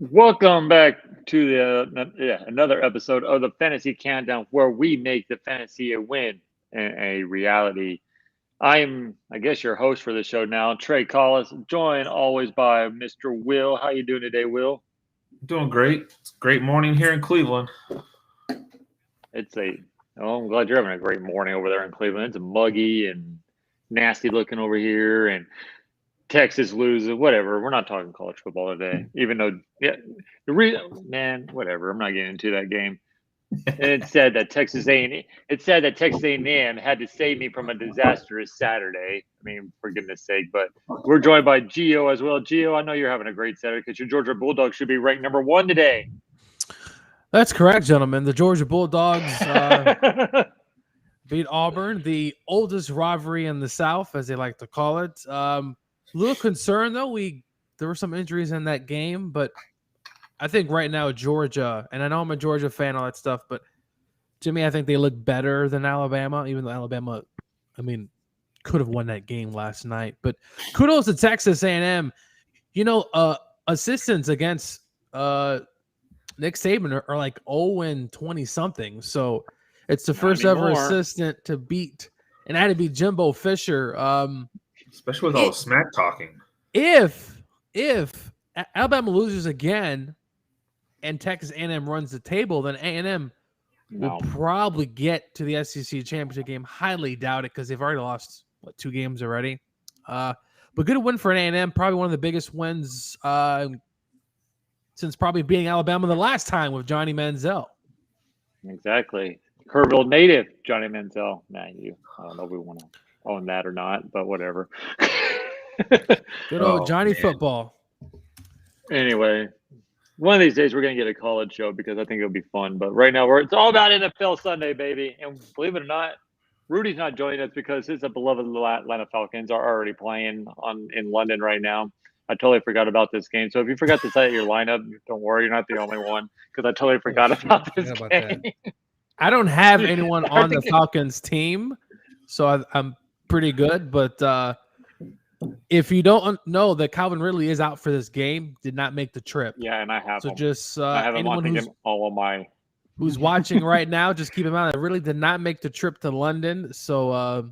Welcome back to another episode of the Fantasy Countdown, where we make the fantasy a win and a reality. I guess, your host for the show now, Trey Collis, joined always by Mr. Will. How you doing today, Will? Doing great. It's a great morning here in Cleveland. I'm glad you're having a great morning over there in Cleveland. It's muggy and nasty looking over here, and Texas loses, whatever. We're not talking college football today, even though, whatever. I'm not getting into that game. And it said that Texas A&M had to save me from a disastrous Saturday. I mean, for goodness sake. But we're joined by Gio as well. Gio, I know you're having a great Saturday because your Georgia Bulldogs should be ranked number 1 today. That's correct, gentlemen. The Georgia Bulldogs beat Auburn, the oldest rivalry in the South, as they like to call it. A little concerned, though. There were some injuries in that game, but I think right now Georgia, and I know I'm a Georgia fan, all that stuff, but to me, I think they look better than Alabama, even though Alabama, could have won that game last night. But kudos to Texas A&M. Assistants against Nick Saban are like 0-20-something. So it's the first ever assistant to beat, and I had to beat Jimbo Fisher. Especially with all the smack talking. If Alabama loses again and Texas A&M runs the table, then A&M will probably get to the SEC championship game. Highly doubt it because they've already lost 2 games already. But good win for an A&M. Probably one of the biggest wins since probably beating Alabama the last time with Johnny Manziel. Exactly. Kerrville native Johnny Manziel. I don't know if we want to own that or not, but whatever. Good old Johnny football. Anyway, one of these days we're going to get a college show because I think it'll be fun. But right now it's all about NFL Sunday, baby. And believe it or not, Rudy's not joining us because his beloved Atlanta Falcons are already playing in London right now. I totally forgot about this game. So if you forgot to set your lineup, don't worry, you're not the only one because I totally forgot about this game. I don't have anyone on the Falcons team, so I'm pretty good. But if you don't know that Calvin Ridley is out for this game, did not make the trip. Yeah, and I have so him. Just I have him on all of my. Who's watching right now? Just keep in mind that Ridley did not make the trip to London. So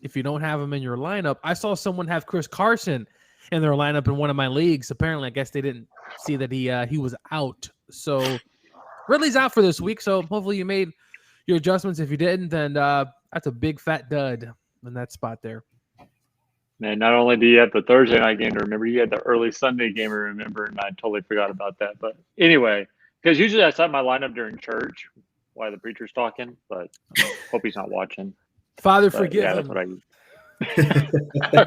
if you don't have him in your lineup, I saw someone have Chris Carson in their lineup in one of my leagues. Apparently, I guess they didn't see that he was out. So Ridley's out for this week. So hopefully you made your adjustments. If you didn't, then that's a big fat dud in that spot there. Man, not only do you have the Thursday night game to remember, you had the early Sunday game to remember, and I totally forgot about that. But anyway, because usually I set my lineup during church while the preacher's talking, but hope he's not watching. Father, forgive him. That's what I use.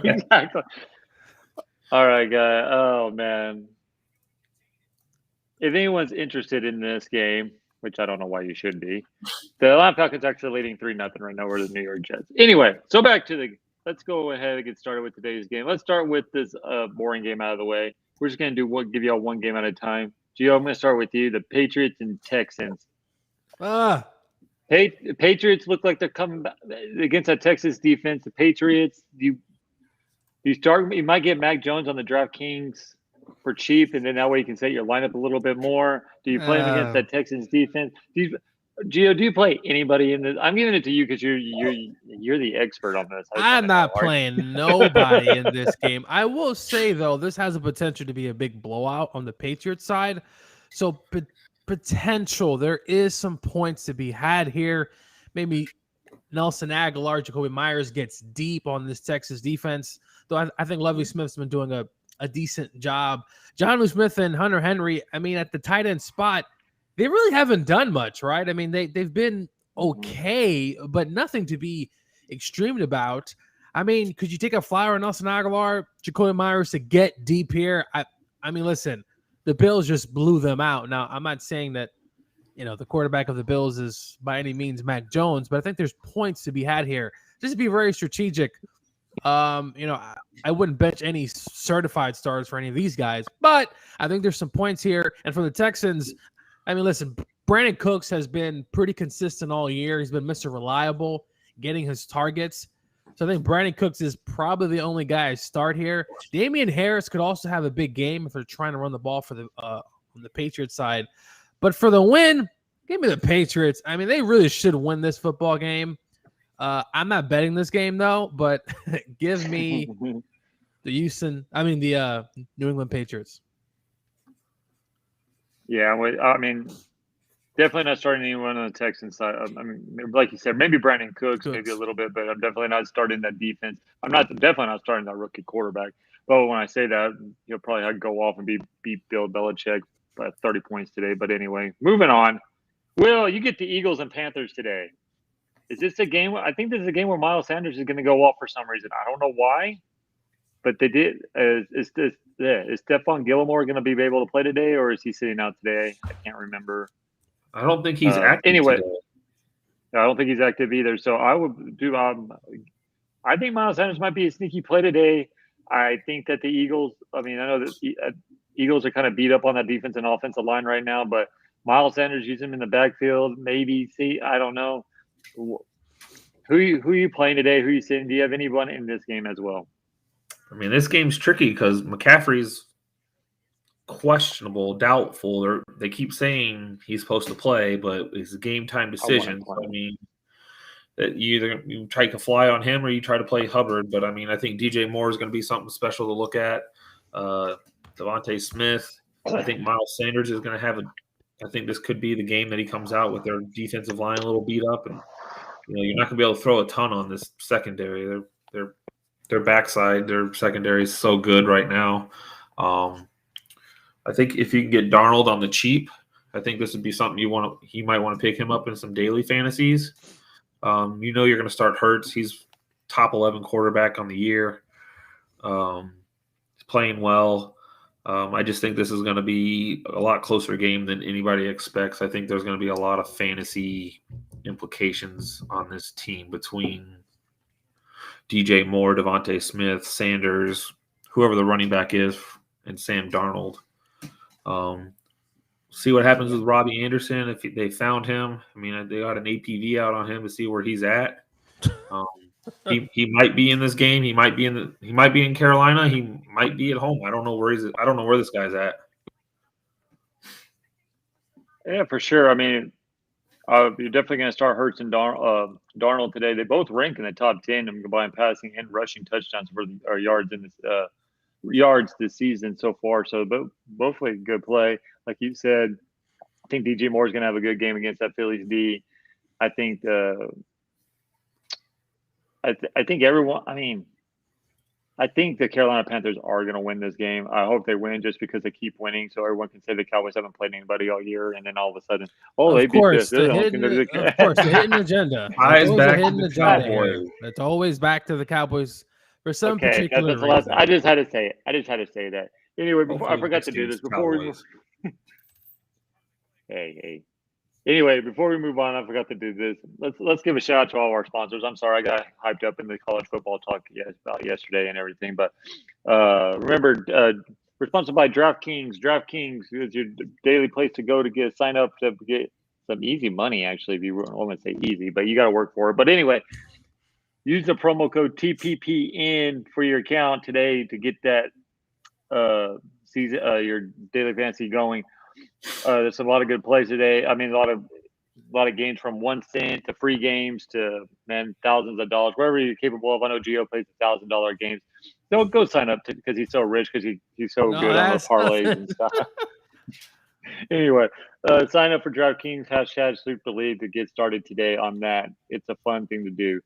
Exactly. All right, guys. Oh, man. If anyone's interested in this game, which I don't know why you should be, the Atlanta Falcons actually leading 3-0 right now over the New York Jets. Anyway, so back to let's go ahead and get started with today's game. Let's start with this boring game out of the way. We're just going to give you all one game at a time. Gio, I'm going to start with you. The Patriots and Texans. Patriots look like they're coming back against that Texas defense. The Patriots, you might get Mac Jones on the DraftKings for cheap, and then that way you can set your lineup a little bit more. Do you play him against that Texans defense? Gio, do you play anybody in this? I'm giving it to you because you're the expert on this. I'm not playing nobody in this game. I will say, though, this has a potential to be a big blowout on the Patriots side. So potential, there is some points to be had here. Maybe Nelson Aguilar, Jacoby Myers gets deep on this Texas defense. Though I think Lovie Smith's been doing a decent job. Jonnu Smith and Hunter Henry, at the tight end spot, they really haven't done much, right? They've been okay, but nothing to be extreme about. Could you take a flyer on Nelson Aguilar, Jacoby Myers to get deep here? Listen, the Bills just blew them out. Now, I'm not saying that, the quarterback of the Bills is by any means Mac Jones, but I think there's points to be had here. Just to be very strategic. I wouldn't bench any certified stars for any of these guys, but I think there's some points here. And for the Texans, listen, Brandon Cooks has been pretty consistent all year. He's been Mr. Reliable, getting his targets. So I think Brandon Cooks is probably the only guy I start here. Damian Harris could also have a big game if they're trying to run the ball for the on the Patriots side. But for the win, give me the Patriots. I mean, they really should win this football game. I'm not betting this game though, but give me the New England Patriots. Yeah, I mean, definitely not starting anyone on the Texans side. I mean, like you said, maybe Brandon Cooks, maybe a little bit, but I'm definitely not starting that defense. I'm definitely not starting that rookie quarterback. But when I say that, he'll probably go off and beat Bill Belichick by 30 points today. But anyway, moving on. Will, you get the Eagles and Panthers today. Is this a game? I think this is a game where Miles Sanders is going to go off for some reason. I don't know why, but they did. Is Stephon Gilmore going to be able to play today, or is he sitting out today? I can't remember. I don't think he's active anyway. today. I don't think he's active either. So I would do. I think Miles Sanders might be a sneaky play today. I think that the Eagles. I mean, I know that Eagles are kind of beat up on that defense and offensive line right now, but Miles Sanders, use him in the backfield. Maybe I don't know. Who are you playing today? Who are you sitting? Do you have anyone in this game as well? I mean, this game's tricky because McCaffrey's questionable, doubtful. They keep saying he's supposed to play, but it's a game time decision. I mean, that you try to fly on him or you try to play Hubbard. But I mean, I think DJ Moore is going to be something special to look at. Devontae Smith. I think Miles Sanders is going to have I think this could be the game that he comes out with their defensive line a little beat up, and you're not going to be able to throw a ton on this secondary. Their backside, their secondary is so good right now. I think if you can get Darnold on the cheap, I think this would be something you might want to pick him up in some daily fantasies. You're going to start Hurts. He's top 11 quarterback on the year. He's playing well. I just think this is going to be a lot closer game than anybody expects. I think there's going to be a lot of fantasy implications on this team between DJ Moore, Devontae Smith, Sanders, whoever the running back is, and Sam Darnold. See what happens with Robbie Anderson if they found him. I mean, they got an APV out on him to see where he's at. He might be in this game. He might be in Carolina. He might be at home. I don't know where this guy's at. Yeah, for sure. I mean, you're definitely going to start Hurts and Darnold today. They both rank in the top 10 in combined passing and rushing touchdowns for yards in this yards this season so far. So both a good play. Like you said, I think DJ Moore is going to have a good game against that Phillies D. I think I think everyone. I mean, I think the Carolina Panthers are going to win this game. I hope they win just because they keep winning, so everyone can say the Cowboys haven't played anybody all year, and then all of a sudden, they beat this. Of course, the hidden agenda. Eyes back to the Cowboys. That's always back to the Cowboys for some particular reason. I just had to say it. I just had to say that. Anyway, I forgot to do this before we move. Hey. Anyway, before we move on, I forgot to do this. Let's give a shout out to all of our sponsors. I'm sorry I got hyped up in the college football talk about yesterday and everything, but remember, we're sponsored by DraftKings. DraftKings is your daily place to go to sign up to get some easy money. Actually, if you want to say easy, but you got to work for it. But anyway, use the promo code TPPN for your account today to get that season your daily fantasy going. There's a lot of good plays today. I mean, a lot of games from 1 cent to free games to thousands of dollars, wherever you're capable of. I know Gio plays $1,000 games. Don't go sign up because he's so rich because he's so good on those parlays and stuff. Anyway, sign up for DraftKings #Sweep the League to get started today on that. It's a fun thing to do.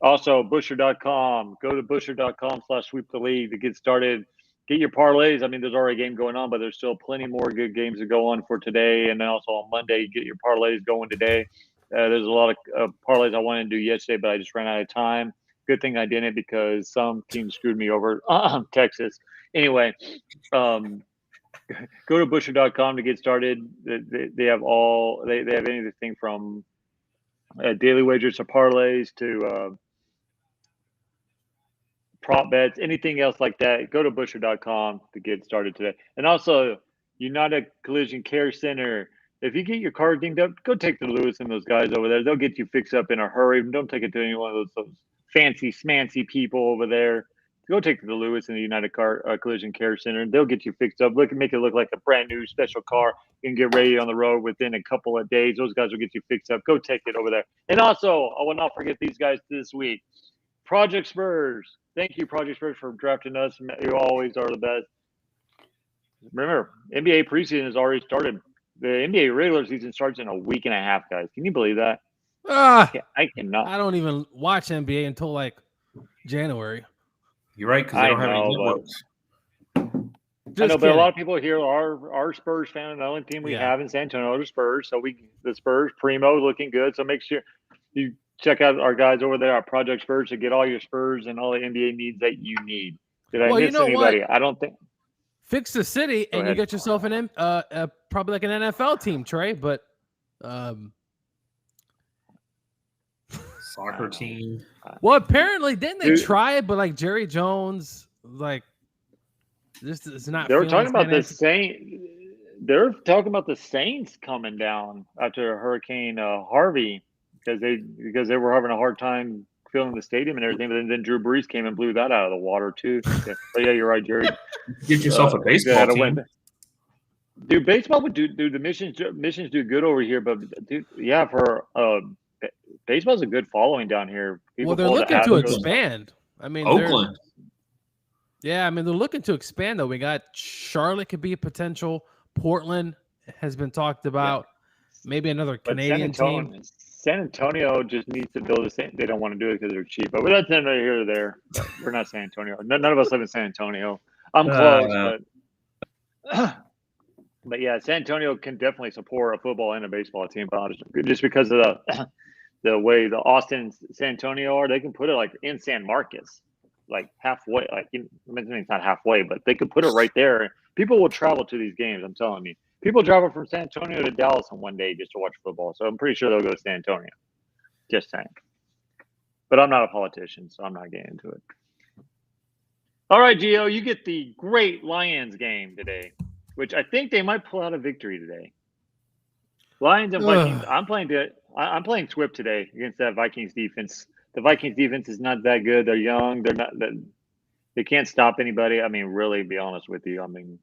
Also, Busher.com. Go to Busher.com/Sweep the League to get started. Get your parlays. I mean, there's already a game going on, but there's still plenty more good games to go on for today. And then also on Monday, get your parlays going today. There's a lot of parlays I wanted to do yesterday, but I just ran out of time. Good thing I didn't because some team screwed me over. Texas. Anyway, go to Busher.com to get started. They have they have anything from daily wagers to parlays to prop bets, anything else like that. Go to Busher.com to get started today. And also, United Collision Care Center. If you get your car dinged up, go take the Lewis and those guys over there. They'll get you fixed up in a hurry. Don't take it to any one of those fancy smancy people over there. Go take it to the Lewis and the United Car Collision Care Center. They'll get you fixed up. Make it look like a brand new special car. You can get ready on the road within a couple of days. Those guys will get you fixed up. Go take it over there. And also, I will not forget these guys this week. Project Spurs. Thank you, Project Spurs, for drafting us. You always are the best. Remember, NBA preseason has already started. The NBA regular season starts in a week and a half, guys. Can you believe that? I cannot. I don't even watch NBA until like January. You're right, because they don't have any networks. I know, but a lot of people here are Spurs fans. The only team we have in San Antonio are the Spurs. So the Spurs, Primo, looking good. So make sure you check out our guys over there at Project Spurs to get all your Spurs and all the NBA needs that you need. Did I miss anybody? What? I don't think. Fix the city and you get yourself an probably like an NFL team, Trey. But soccer team. Well, apparently didn't they try it? But like Jerry Jones, like this is not. They were talking about the Saints. They're talking about the Saints coming down after Hurricane Harvey because they were having a hard time filling the stadium and everything. But then Drew Brees came and blew that out of the water too. But yeah, you're right, Jerry. Get yourself a baseball team. Dude, baseball would do the missions do good over here, but dude, yeah, for baseball's a good following down here. Well, they're looking to expand. I mean, Oakland. Yeah, I mean, they're looking to expand, though. We got Charlotte could be a potential. Portland has been talked about. Yeah. Maybe another Canadian team. San Antonio just needs to build a – they don't want to do it because they're cheap. But that's neither here or there. We're not San Antonio. None of us live in San Antonio. I'm close, but yeah, San Antonio can definitely support a football and a baseball team. But just because of the way the Austin and San Antonio are, they can put it like in San Marcos, like halfway. Like I mean, it's not halfway, but they could put it right there. People will travel to these games. I'm telling you, people travel from San Antonio to Dallas in one day just to watch football. So I'm pretty sure they'll go to San Antonio. Just saying. But I'm not a politician, so I'm not getting into it. All right, Gio, you get the great Lions game today, which I think they might pull out a victory today. Lions and Vikings. I'm playing Swift today against that Vikings defense. The Vikings defense is not that good. They're young. They can't stop anybody. I mean, really, be honest with you. I mean,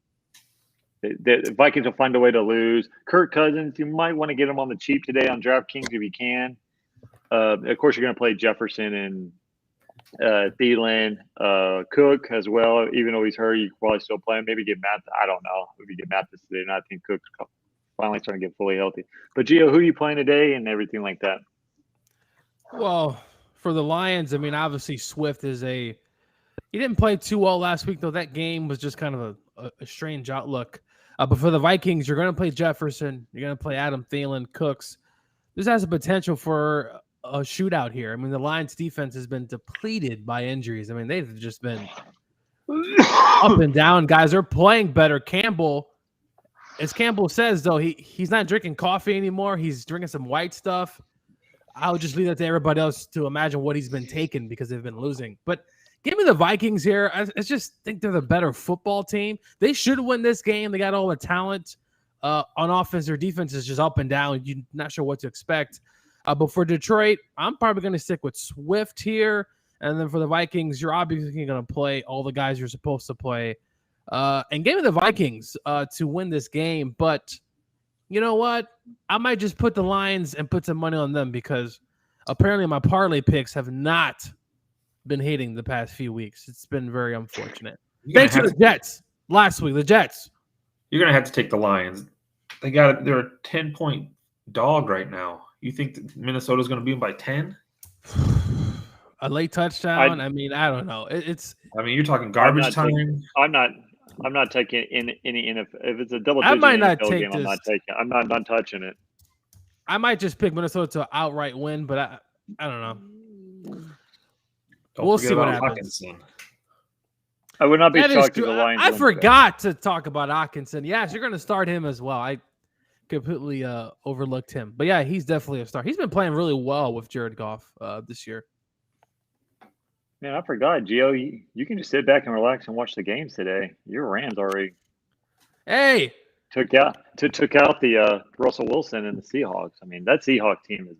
the Vikings will find a way to lose. Kirk Cousins, you might want to get him on the cheap today on DraftKings if you can. Of course, you're going to play Jefferson and Thielen, Cook as well. Even though he's hurt, you can probably still play him. Maybe get Matt. I don't know. Maybe get Mathis today. And I think Cook's finally starting to get fully healthy. But Gio, who are you playing today and everything like that? Well, for the Lions, I mean, obviously Swift is he didn't play too well last week, though. That game was just kind of a strange outlook. But for the Vikings, you're going to play Jefferson. You're going to play Adam Thielen, Cooks. This has a potential for a shootout here. I mean, the Lions defense has been depleted by injuries. I mean, they've just been up and down. Guys are playing better. Campbell, as Campbell says, though, he's not drinking coffee anymore. He's drinking some white stuff. I'll just leave that to everybody else to imagine what he's been taking because they've been losing. But give me the Vikings here. I just think they're the better football team. They should win this game. They got all the talent on offense. Their defense is just up and down. You're not sure what to expect. But for Detroit, I'm probably going to stick with Swift here. And then for the Vikings, you're obviously going to play all the guys you're supposed to play. And give me the Vikings to win this game. But you know what? I might just put the Lions and put some money on them because apparently my parlay picks have not been hitting the past few weeks. It's been very unfortunate. Thanks to the Jets last week. The Jets. You're going to have to take the Lions. They're a 10-point dog right now. You think that Minnesota's going to beat them by 10? A late touchdown? I mean, I don't know. I mean, you're talking garbage time. I'm not taking any if it's a double digit NFL game, I'm not taking. I'm not touching it. I might just pick Minnesota to outright win, but I don't know. We'll see what happens. Hockenson. I would not be shocked if the Lions. I forgot to talk about Hockenson. Yes, you're going to start him as well. I completely overlooked him. But yeah, he's definitely a star. He's been playing really well with Jared Goff this year. Man, I forgot, Gio. You can just sit back and relax and watch the games today. Your Rams already took out the Russell Wilson and the Seahawks. I mean, that Seahawks team is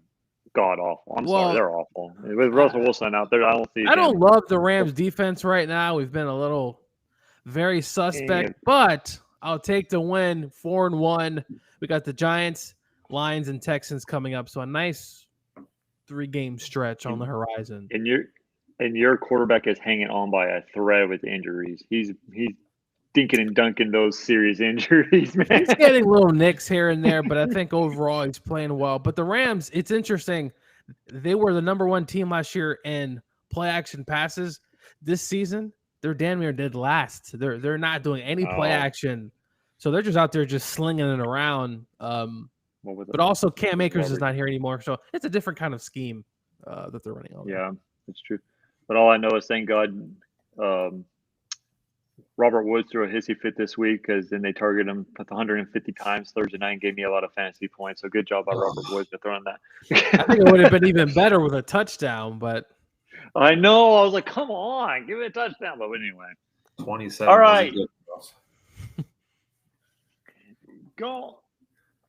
god awful. I'm sorry, they're awful. With Russell Wilson out there, I don't love the Rams defense right now. We've been a little very suspect, but I'll take the win. 4-1. We got the Giants, Lions, and Texans coming up, so a nice 3-game stretch on the horizon. And your quarterback is hanging on by a thread with injuries. He's dinking and dunking those serious injuries, man. He's getting little nicks here and there, but I think overall he's playing well. But the Rams, it's interesting. They were the number 1 team last year in play action passes. This season, they're damn near dead last. They're not doing any play action, so they're just out there just slinging it around. But also Cam Akers is not here anymore, so it's a different kind of scheme that they're running on. Yeah, that's true. But all I know is, thank God, Robert Woods threw a hissy fit this week because then they targeted him 150 times Thursday night and gave me a lot of fantasy points. So good job by Robert Woods for throwing that. I think it would have been even better with a touchdown, but I know. I was like, come on, give it a touchdown. But anyway. 27. All right. Go.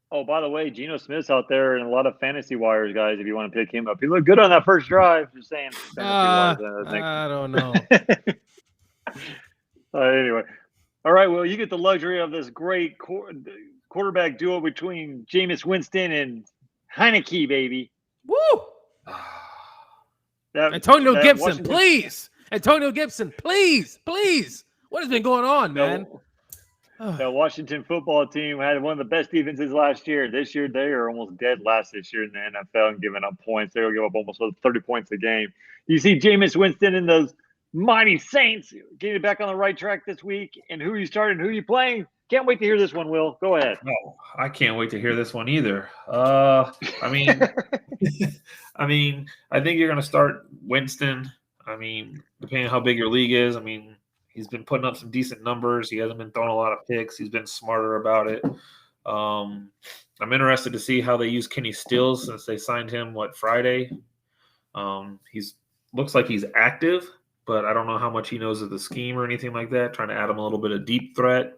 Oh, by the way, Geno Smith's out there and a lot of fantasy wires, guys, if you want to pick him up. He looked good on that first drive. Just saying. I don't know. Anyway. All right, well, you get the luxury of this great quarterback duo between Jameis Winston and Heineke, baby. Woo! Antonio Gibson, please. Antonio Gibson, please. What has been going on, man? The Washington football team had one of the best defenses last year. This year, they are almost dead last this year in the NFL and giving up points. They'll give up almost 30 points a game. You see Jameis Winston and those mighty Saints getting back on the right track this week. And who you starting, who you playing? Can't wait to hear this one, Will. Go ahead. No, I can't wait to hear this one either. I mean, I think you're going to start Winston. I mean, depending on how big your league is, he's been putting up some decent numbers. He hasn't been throwing a lot of picks. He's been smarter about it. I'm interested to see how they use Kenny Stills since they signed him, Friday. He's looks like he's active, but I don't know how much he knows of the scheme or anything like that. Trying to add him a little bit of deep threat,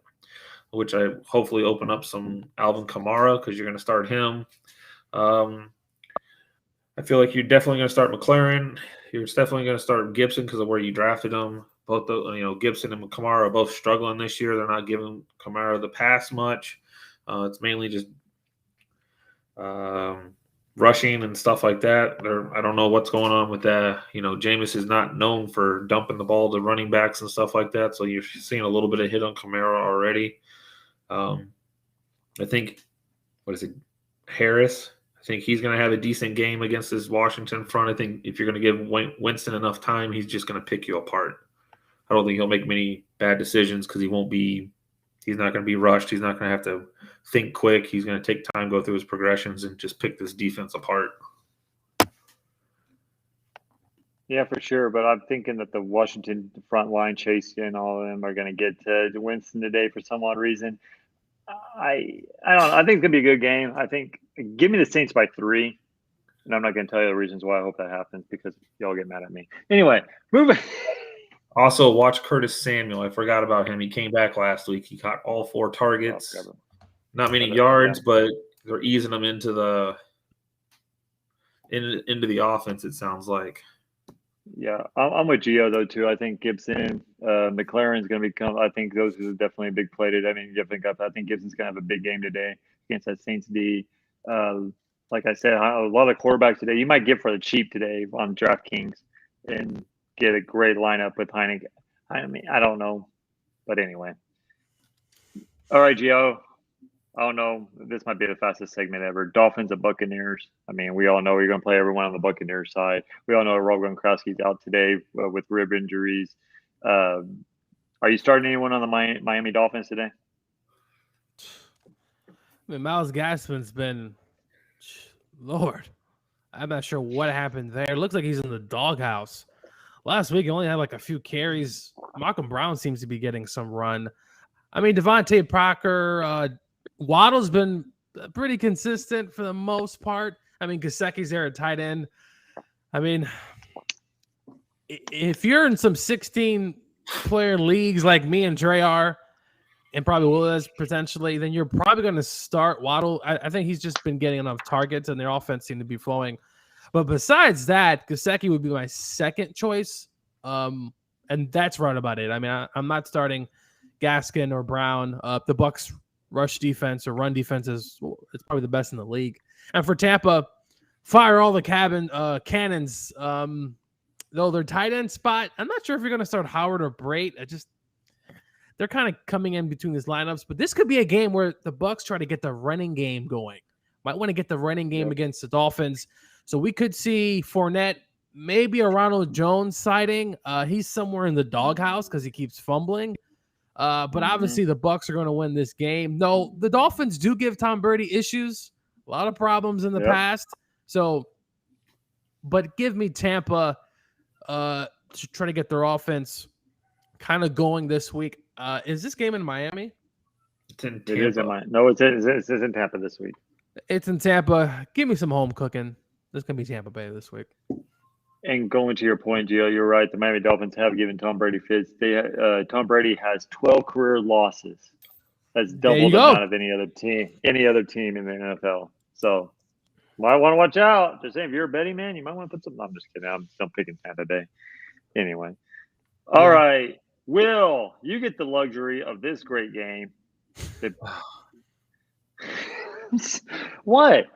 which I hopefully open up some Alvin Kamara because you're going to start him. I feel like you're definitely going to start McLaren. You're definitely going to start Gibson because of where you drafted him. Both Gibson and Kamara are both struggling this year. They're not giving Kamara the pass much. It's mainly just rushing and stuff like that. I don't know what's going on with that. Jameis is not known for dumping the ball to running backs and stuff like that. So you're seeing a little bit of hit on Kamara already. I think, Harris? I think he's going to have a decent game against this Washington front. I think if you're going to give Winston enough time, he's just going to pick you apart. I don't think he'll make many bad decisions because he's not going to be rushed. He's not going to have to think quick. He's going to take time, go through his progressions, and just pick this defense apart. Yeah, for sure. But I'm thinking that the Washington front line, Chase and all of them are going to get to Winston today for some odd reason. I don't know. I think it's going to be a good game. I think give me the Saints by 3. And I'm not going to tell you the reasons why I hope that happens because y'all get mad at me. Anyway, moving. Also, watch Curtis Samuel. I forgot about him. He came back last week. He caught all 4 targets. Not many yards, but they're easing him into the offense, it sounds like. Yeah, I'm with Gio, though, too. I think Gibson, McLaren's going to become – I think those are definitely a big play today. I think Gibson's going to have a big game today against that Saints D. Like I said, a lot of quarterbacks today. You might get for the cheap today on DraftKings and get a great lineup with Heineke. I don't know. But anyway. All right, Gio. I don't know. This might be the fastest segment ever. Dolphins and Buccaneers. We all know you're going to play everyone on the Buccaneers side. We all know Rob Gronkowski's out today with rib injuries. Are you starting anyone on the Miami Dolphins today? Myles Gaskin's been – Lord. I'm not sure what happened there. It looks like he's in the doghouse. Last week, he only had a few carries. Malcolm Brown seems to be getting some run. Devontae Parker, Waddle's been pretty consistent for the most part. Gesicki's there at tight end. If you're in some 16-player leagues like me and Trey are, and probably Will is potentially, then you're probably going to start Waddle. I think he's just been getting enough targets, and their offense seemed to be flowing. But besides that, Gesicki would be my second choice. And that's right about it. I mean, I'm not starting Gaskin or Brown. The Bucs rush defense or run defense it's probably the best in the league. And for Tampa, fire all the cannons. Though their tight end spot, I'm not sure if you're going to start Howard or Brait. They're kind of coming in between these lineups, but this could be a game where the Bucs try to get the running game going. Might want to get the running game against the Dolphins. So we could see Fournette, maybe a Ronald Jones sighting. He's somewhere in the doghouse because he keeps fumbling. But obviously the Bucs are going to win this game. No, the Dolphins do give Tom Brady issues, a lot of problems in the past. So, but give me Tampa to try to get their offense kind of going this week. Is this game in Miami? It's in Tampa. It is in Miami. No, it's in Tampa this week. It's in Tampa. Give me some home cooking. This is going to be Tampa Bay this week. And going to your point, Gio, you're right. The Miami Dolphins have given Tom Brady fits. Tom Brady has 12 career losses. That's double the amount of any other team in the NFL. So might want to watch out. Just saying, if you're a betting man, you might want to put some. I'm just kidding. I'm still picking Tampa Bay. Anyway. All right. Will, you get the luxury of this great game. What?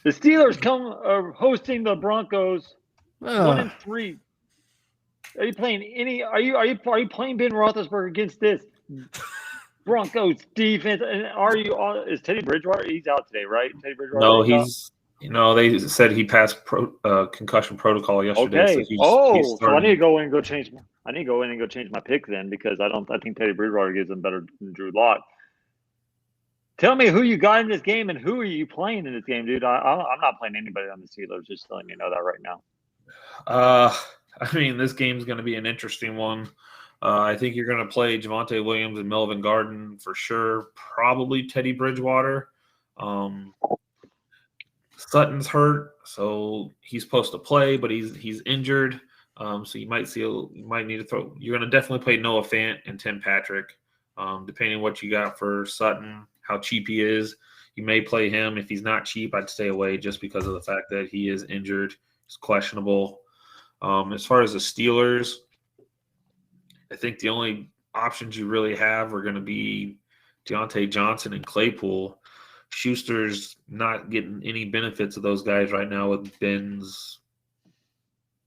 The Steelers are hosting the Broncos 1-3. Are you playing Are you playing Ben Roethlisberger against this Broncos defense? And is Teddy Bridgewater? He's out today, right? Teddy Bridgewater. No, they said he passed concussion protocol yesterday. Okay. So I need to go in and go change. I need to go in and go change my pick then because I think Teddy Bridgewater gives them better than Drew Lock. Tell me who you got in this game and who are you playing in this game, dude? I'm not playing anybody on the Steelers. Just letting you know that right now. I mean, this game's going to be an interesting one. I think you're going to play Javonte Williams and Melvin Gordon for sure. Probably Teddy Bridgewater. Sutton's hurt, so he's supposed to play, but he's injured. So you might need to throw. You're going to definitely play Noah Fant and Tim Patrick, depending on what you got for Sutton, how cheap he is. You may play him. If he's not cheap, I'd stay away just because of the fact that he is injured. He's questionable. As far as the Steelers, I think the only options you really have are going to be Deontay Johnson and Claypool. Schuster's not getting any benefits of those guys right now with Ben's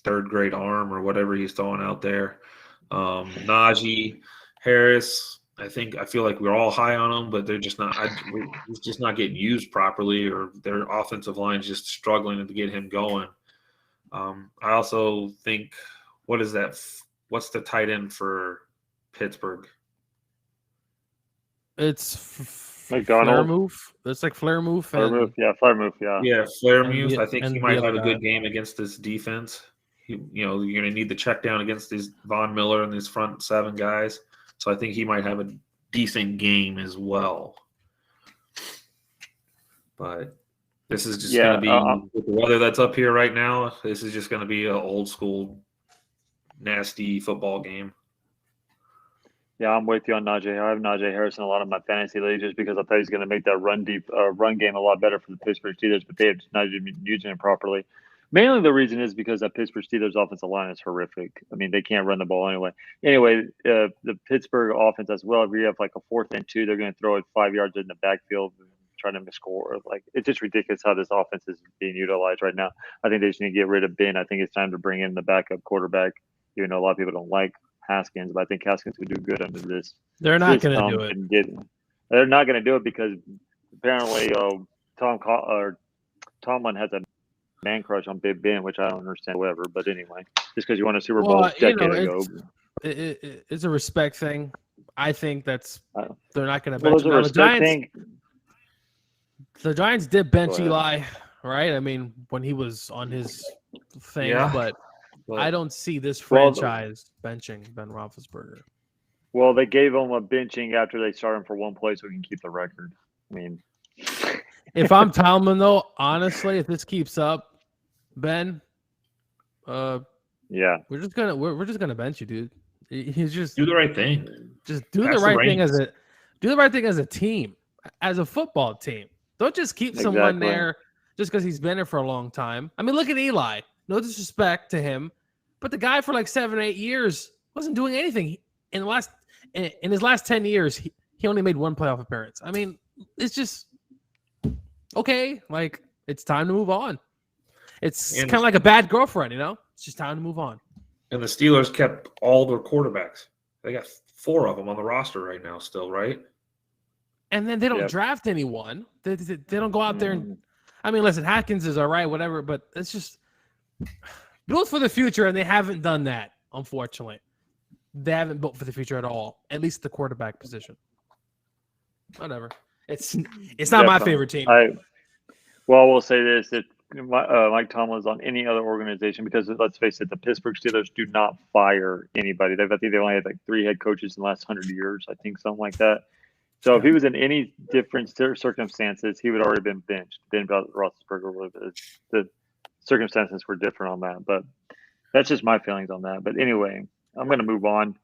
third-grade arm or whatever he's throwing out there. Najee Harris, I feel like we're all high on them, but they're just not. He's just not getting used properly, or their offensive line's just struggling to get him going. I also think, what's the tight end for Pittsburgh? It's McDonald. It's like Flairmouth. Flairmouth, yeah. Yeah, Flairmouth. I think he might have a good game against this defense. You're going to need the check down against these Von Miller and these front seven guys. So I think he might have a decent game as well. But this is just going to be with the weather that's up here right now. This is just going to be an old school, nasty football game. Yeah, I'm with you on Najee. I have Najee Harris in a lot of my fantasy leagues just because I thought he's going to make that run game a lot better for the Pittsburgh Steelers, but they have not been using it properly. Mainly the reason is because that Pittsburgh Steelers offensive line is horrific. I mean, they can't run the ball anyway. Anyway, the Pittsburgh offense as well, if you have like a 4th and 2, they're going to throw it 5 yards in the backfield trying to score. Like, it's just ridiculous how this offense is being utilized right now. I think they just need to get rid of Ben. I think it's time to bring in the backup quarterback, even though a lot of people don't like Haskins, but I think Haskins would do good under this. They're not going to do it. They're not going to do it because apparently Tomlin has a man crush on Big Ben, which I don't understand, whatever. But anyway, just because you won a Super Bowl a decade ago. It's a respect thing. I think they're not going to bench him. The Giants did bench Eli, right? I mean, when he was on his thing, but I don't see this franchise benching Ben Roethlisberger. Well, they gave him a benching after they started him for one play so we can keep the record. I mean, if I'm Tomlin, though, honestly, if this keeps up, Ben, we're just gonna bench you, dude. He's just do the right thing. Just do the right thing as a team, as a football team. Don't just keep someone there. just because he's been there for a long time. I mean, look at Eli. No disrespect to him, but the guy for like 7 or 8 years wasn't doing anything. In his last 10 years, he only made one playoff appearance. I mean, it's just okay. Like, it's time to move on. It's kind of like a bad girlfriend, It's just time to move on. And the Steelers kept all their quarterbacks. They got 4 of them on the roster right now still, right? And then they don't draft anyone. They don't go out there and – I mean, listen, Haskins is all right, whatever, but it's just built for the future, and they haven't done that, unfortunately. They haven't built for the future at all, at least the quarterback position. Whatever. It's not my favorite team. We'll say this. Mike Tomlin's on any other organization because, let's face it, the Pittsburgh Steelers do not fire anybody. I think they only had like 3 head coaches in the last 100 years, I think, something like that. So if he was in any different circumstances, he would already been benched. Ben Roethlisberger, the circumstances were different on that. But that's just my feelings on that. But anyway, I'm going to move on.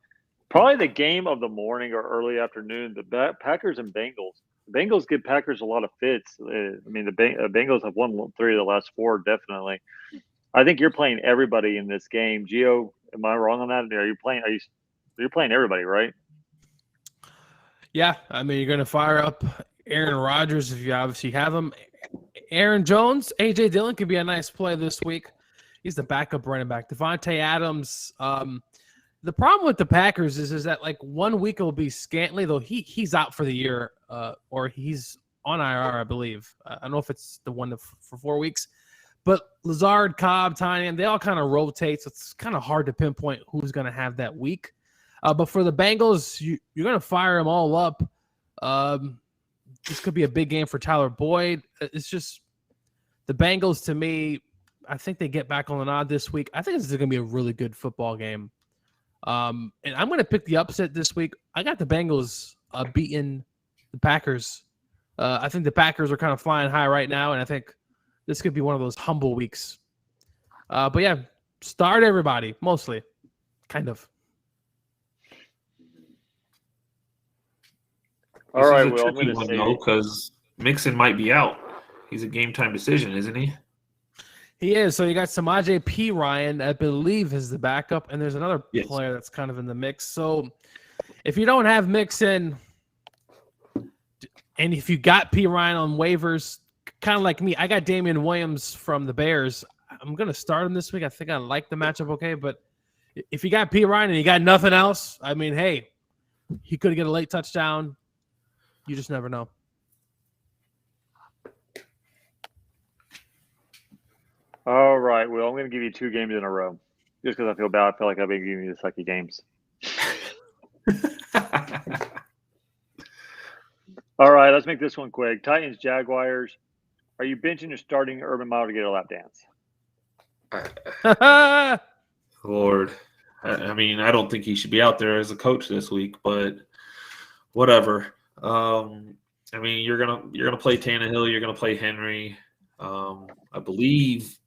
Probably the game of the morning or early afternoon, the Packers and Bengals. The Bengals give Packers a lot of fits. I mean, the Bengals have won 3 of the last 4, definitely. I think you're playing everybody in this game. Gio, am I wrong on that? You're playing everybody, right? Yeah, I mean, you're going to fire up Aaron Rodgers if you obviously have him. Aaron Jones, A.J. Dillon could be a nice play this week. He's the backup running back. Devontae Adams. The problem with the Packers is that like 1 week will be Scantling, though he's out for the year, or he's on IR, I believe. I don't know if it's the one for 4 weeks. But Lazard, Cobb, Tynan, they all kind of rotate, so it's kind of hard to pinpoint who's going to have that week. But for the Bengals, you're going to fire them all up. This could be a big game for Tyler Boyd. It's just the Bengals, to me, I think they get back on the nod this week. I think this is going to be a really good football game. And I'm going to pick the upset this week. I got the Bengals beating the Packers. I think the Packers are kind of flying high right now, and I think this could be one of those humble weeks. But yeah, start everybody, mostly, kind of. All right, well, I'm going to say because Mixon might be out. He's a game time decision, isn't he? He is. So you got Samaje P. Ryan, I believe, is the backup, and there's another player that's kind of in the mix. So if you don't have Mixon, and if you got P. Ryan on waivers, kind of like me, I got Damian Williams from the Bears. I'm going to start him this week. I think I like the matchup okay, but if you got P. Ryan and you got nothing else, I mean, hey, he could get a late touchdown. You just never know. All right. Well, I'm going to give you 2 games in a row just because I feel bad. I feel like I've been giving you the sucky games. All right. Let's make this one quick. Titans, Jaguars. Are you benching or starting Urban Meyer to get a lap dance? Lord. I mean, I don't think he should be out there as a coach this week, but whatever. I mean, you're gonna play Tannehill. You're gonna play Henry. I believe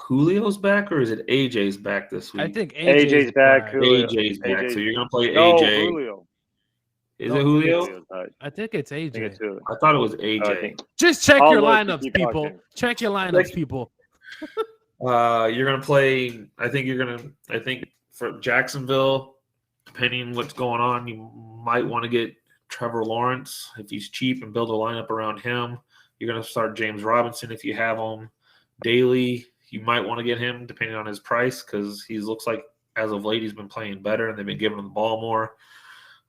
Julio's back, or is it AJ's back this week? I think AJ's back. AJ's back. So you're gonna play AJ. Julio. Is it Julio? I think it's AJ. I thought it was AJ. Just check your lineups, people. Check your lineups, people. You're gonna play. I think for Jacksonville, depending on what's going on, you might want to get Trevor Lawrence if he's cheap and build a lineup around him. You're going to start James Robinson if you have him. Daily, you might want to get him depending on his price because he looks like as of late he's been playing better and they've been giving him the ball more.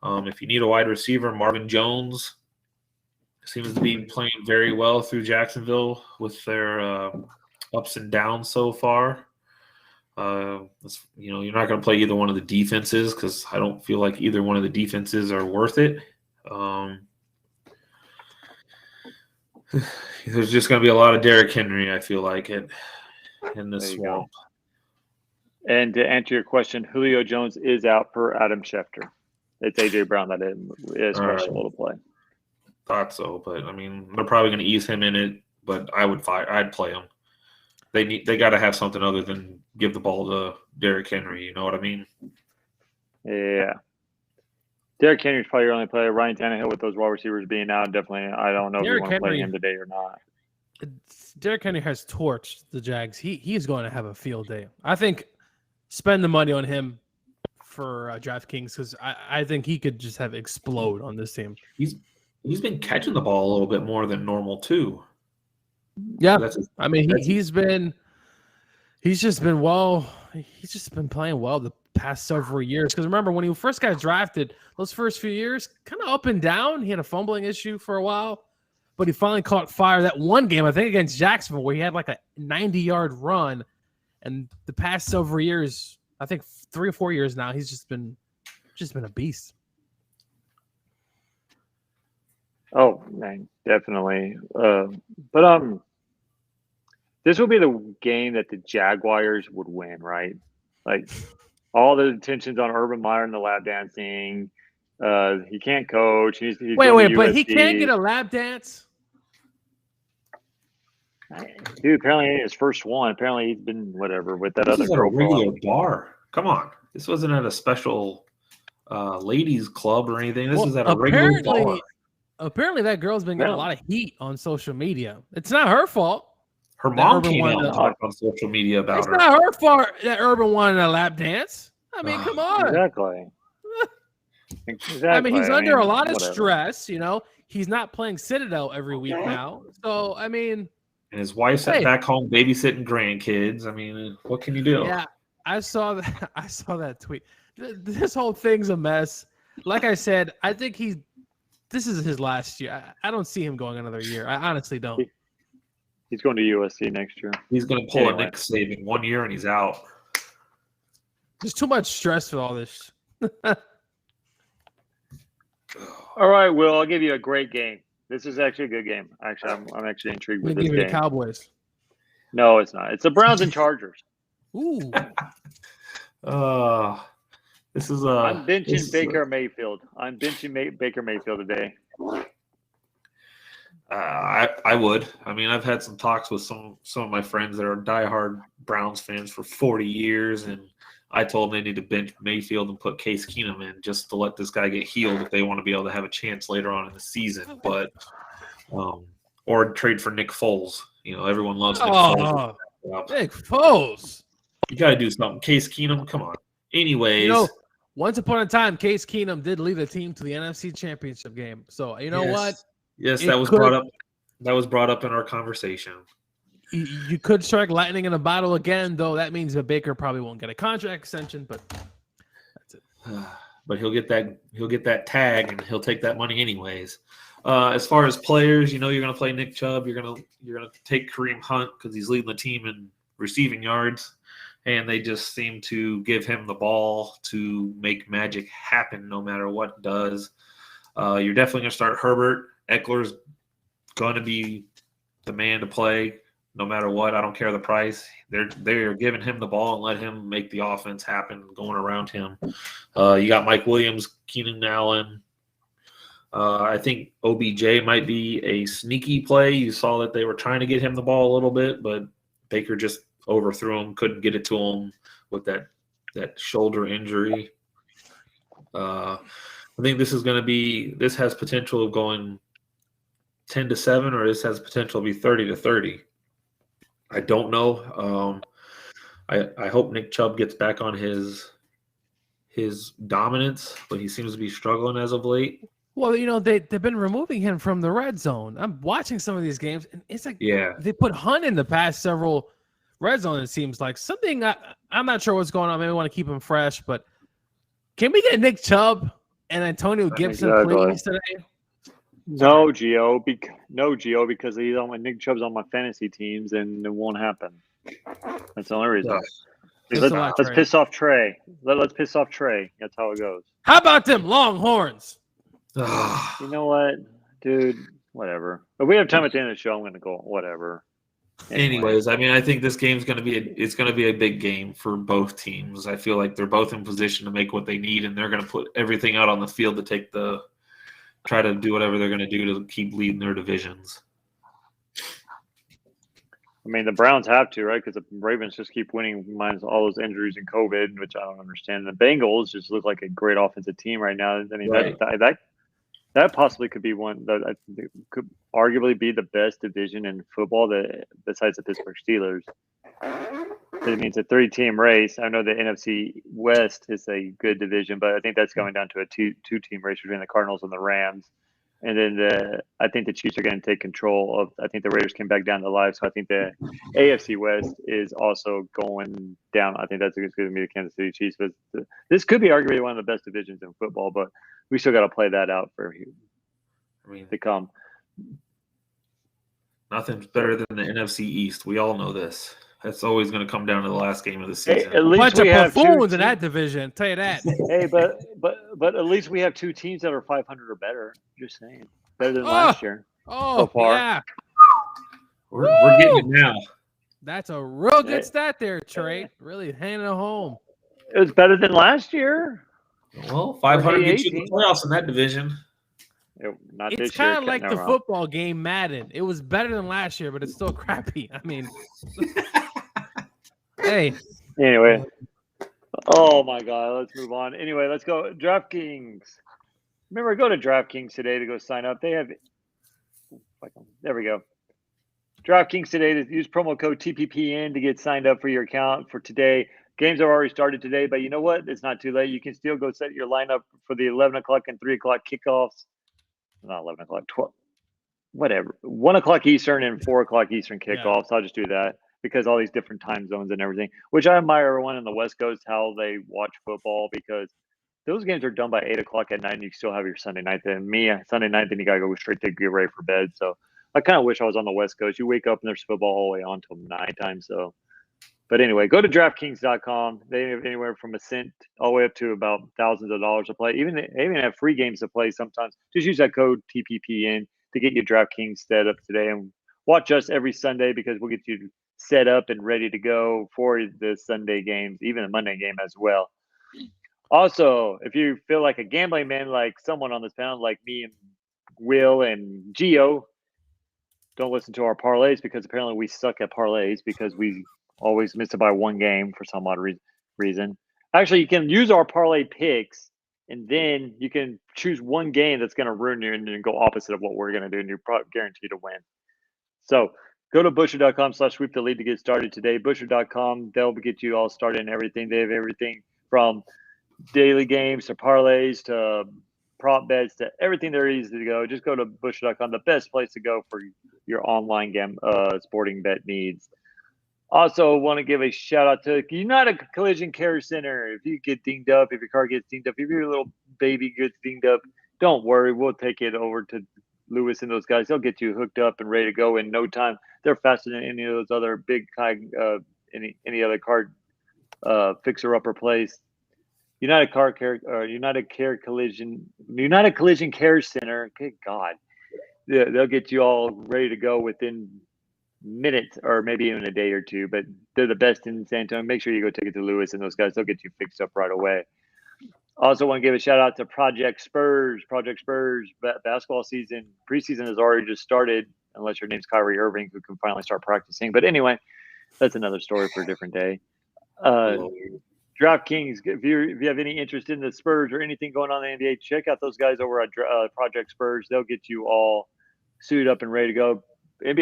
If you need a wide receiver, Marvin Jones seems to be playing very well through Jacksonville with their ups and downs so far. You're not going to play either one of the defenses because I don't feel like either one of the defenses are worth it. There's just going to be a lot of Derrick Henry, I feel like, in this swamp. And to answer your question, Julio Jones is out for Adam Schefter. It's A.J. Brown that is questionable to play. Thought so, but, I mean, they're probably going to ease him in it, but I'd play him. They got to have something other than give the ball to Derrick Henry. You know what I mean? Yeah. Derrick Henry's probably your only player. Ryan Tannehill with those wide receivers being out, definitely. I don't know if you want to play him today or not. Derrick Henry has torched the Jags. He's going to have a field day. I think spend the money on him for DraftKings because I think he could just have explode on this team. He's been catching the ball a little bit more than normal too. Yeah, I mean he's just been playing well the past several years. Because remember when he first got drafted, those first few years kind of up and down. He had a fumbling issue for a while. But he finally caught fire that one game, I think, against Jacksonville, where he had like a 90-yard run. And the past several years, I think 3 or 4 years now, he's just been a beast. Oh, man, definitely. But this would be the game that the Jaguars would win, right? Like all the attention's on Urban Meyer and the lap dancing. He can't coach. He's wait, but he can't get a lap dance? Dude, apparently his first one. Apparently he's been whatever with that other girl. This is at a regular bar. Come on. This wasn't at a special ladies club or anything. This is at a regular bar. Apparently that girl's been getting a lot of heat on social media. It's not her fault. Her mom came out and talked on social media about her. It's not her fault that Urban wanted a lap dance. I mean, come on. Exactly. I mean, he's under a lot of stress, you know. He's not playing Citadel every week now. So, I mean. And his wife's back home babysitting grandkids. I mean, what can you do? Yeah, I saw that tweet. This whole thing's a mess. Like I said, I think this is his last year. I don't see him going another year. I honestly don't. He's going to USC next year. He's going to pull a Nick Saban 1 year and he's out. There's too much stress with all this. All right, Will, I'll give you a great game. This is actually a good game. Actually, I'm actually intrigued with this game. The Cowboys. No, it's not. It's the Browns and Chargers. Ooh. This is I'm benching Baker Mayfield. I'm benching Baker Mayfield today. I would. I mean, I've had some talks with some of my friends that are diehard Browns fans for 40 years, and I told them they need to bench Mayfield and put Case Keenum in just to let this guy get healed if they want to be able to have a chance later on in the season. But or trade for Nick Foles. You know, everyone loves Nick Foles. Nick Foles. You got to do something. Case Keenum, come on. Anyways. You know, once upon a time, Case Keenum did lead the team to the NFC Championship game. So, you know what? Yes, that was brought up. That was brought up in our conversation. You could strike lightning in a bottle again, though. That means that Baker probably won't get a contract extension, but that's it. But he'll get that tag, and he'll take that money anyways. As far as players, you know you're going to play Nick Chubb. You're going to take Kareem Hunt because he's leading the team in receiving yards, and they just seem to give him the ball to make magic happen no matter what does. You're definitely going to start Herbert. Eckler's going to be the man to play no matter what. I don't care the price. They're giving him the ball and let him make the offense happen going around him. You got Mike Williams, Keenan Allen. I think OBJ might be a sneaky play. You saw that they were trying to get him the ball a little bit, but Baker just overthrew him, couldn't get it to him with that shoulder injury. I think this has potential of going 10-7, or this has potential to be 30-30. I don't know. I hope Nick Chubb gets back on his dominance, but he seems to be struggling as of late. Well, you know, they've been removing him from the red zone. I'm watching some of these games, and it's like they put Hunt in the past several red zone. It seems like something. I'm not sure what's going on. Maybe I want to keep him fresh, but can we get Nick Chubb and Antonio Gibson please today? No, Gio, because he's on Nick Chubb's on my fantasy teams, and it won't happen. That's the only reason. Let's piss off Trey. Let's piss off Trey. That's how it goes. How about them Longhorns? You know what, dude? Whatever. If we have time at the end of the show, I'm going to go whatever. Anyways, I mean, I think this game's going to be a big game for both teams. I feel like they're both in position to make what they need, and they're going to put everything out on the field to try to do whatever they're going to do to keep leading their divisions. I mean, the Browns have to, right? Because the Ravens just keep winning minus all those injuries and COVID, which I don't understand. The Bengals just look like a great offensive team right now. I mean, that possibly could be one that I think could arguably be the best division in football besides the Pittsburgh Steelers. It means a 3-team race. I know the NFC West is a good division, but I think that's going down to a two-team race between the Cardinals and the Rams. And then I think the Chiefs are going to take control of. I think the Raiders came back down to life, so I think the AFC West is also going down. I think that's going to be the Kansas City Chiefs. But this could be arguably one of the best divisions in football, but we still got to play that out for to come. Nothing's better than the NFC East. We all know this. That's always going to come down to the last game of the season. Hey, at least bunch of buffoons in that division. Tell you that. Hey, but at least we have 2 teams that are 500 or better. Just saying, better than last year. So far. Yeah. We're getting it now. That's a real good stat there, Trey. Really handing it home. It was better than last year. Well, 500 gets you the playoffs in that division. It's kind of like the football game, Madden. It was better than last year, but it's still crappy. I mean, hey. Anyway. Oh, my God. Let's move on. Anyway, let's go. DraftKings. Remember, go to DraftKings today to go sign up. They have – there we go. DraftKings today to use promo code TPPN to get signed up for your account for today. Games have already started today, but you know what? It's not too late. You can still go set your lineup for the 11 o'clock and 3 o'clock kickoffs. Not 11 o'clock, 12, whatever. 1 o'clock Eastern and 4 o'clock Eastern kickoffs. Yeah. I'll just do that because all these different time zones and everything, which I admire everyone in the West Coast, how they watch football because those games are done by 8 o'clock at night and you still have your Sunday night. Then Sunday night, then you got to go straight to get ready for bed. So I kind of wish I was on the West Coast. You wake up and there's football all the way on until nighttime. So, but anyway, go to DraftKings.com. They have anywhere from a cent all the way up to about thousands of dollars to play. They even have free games to play sometimes. Just use that code TPPN to get your DraftKings set up today and watch us every Sunday because we'll get you set up and ready to go for the Sunday games, even the Monday game as well. Also, if you feel like a gambling man, like someone on this panel, like me and Will and Gio, don't listen to our parlays because apparently we suck at parlays because we always miss it by one game for some odd reason. Actually, you can use our parlay picks, and then you can choose one game that's going to ruin you and then go opposite of what we're going to do, and you're probably guaranteed to win. So go to Busher.com/sweep the lead to get started today. Busher.com, they'll get you all started and everything. They have everything from daily games to parlays to prop bets to everything. They're easy to go. Just go to Busher.com, the best place to go for your online sporting bet needs. Also, want to give a shout out to United Collision Care Center. If you get dinged up, if your car gets dinged up, if your little baby gets dinged up, don't worry. We'll take it over to Lewis and those guys. They'll get you hooked up and ready to go in no time. They're faster than any of those other big any other car fixer upper place. United Collision Care Center. Good God, they'll get you all ready to go within minutes or maybe even a day or two, but they're the best in San Antonio. Make sure you go take it to Lewis and those guys. They'll get you fixed up right away. Also want to give a shout out to Project Spurs. Project Spurs basketball season, preseason has already just started, unless your name's Kyrie Irving, who can finally start practicing. But anyway, that's another story for a different day. DraftKings, if you have any interest in the Spurs or anything going on in the NBA, check out those guys over at Project Spurs. They'll get you all suited up and ready to go. NBA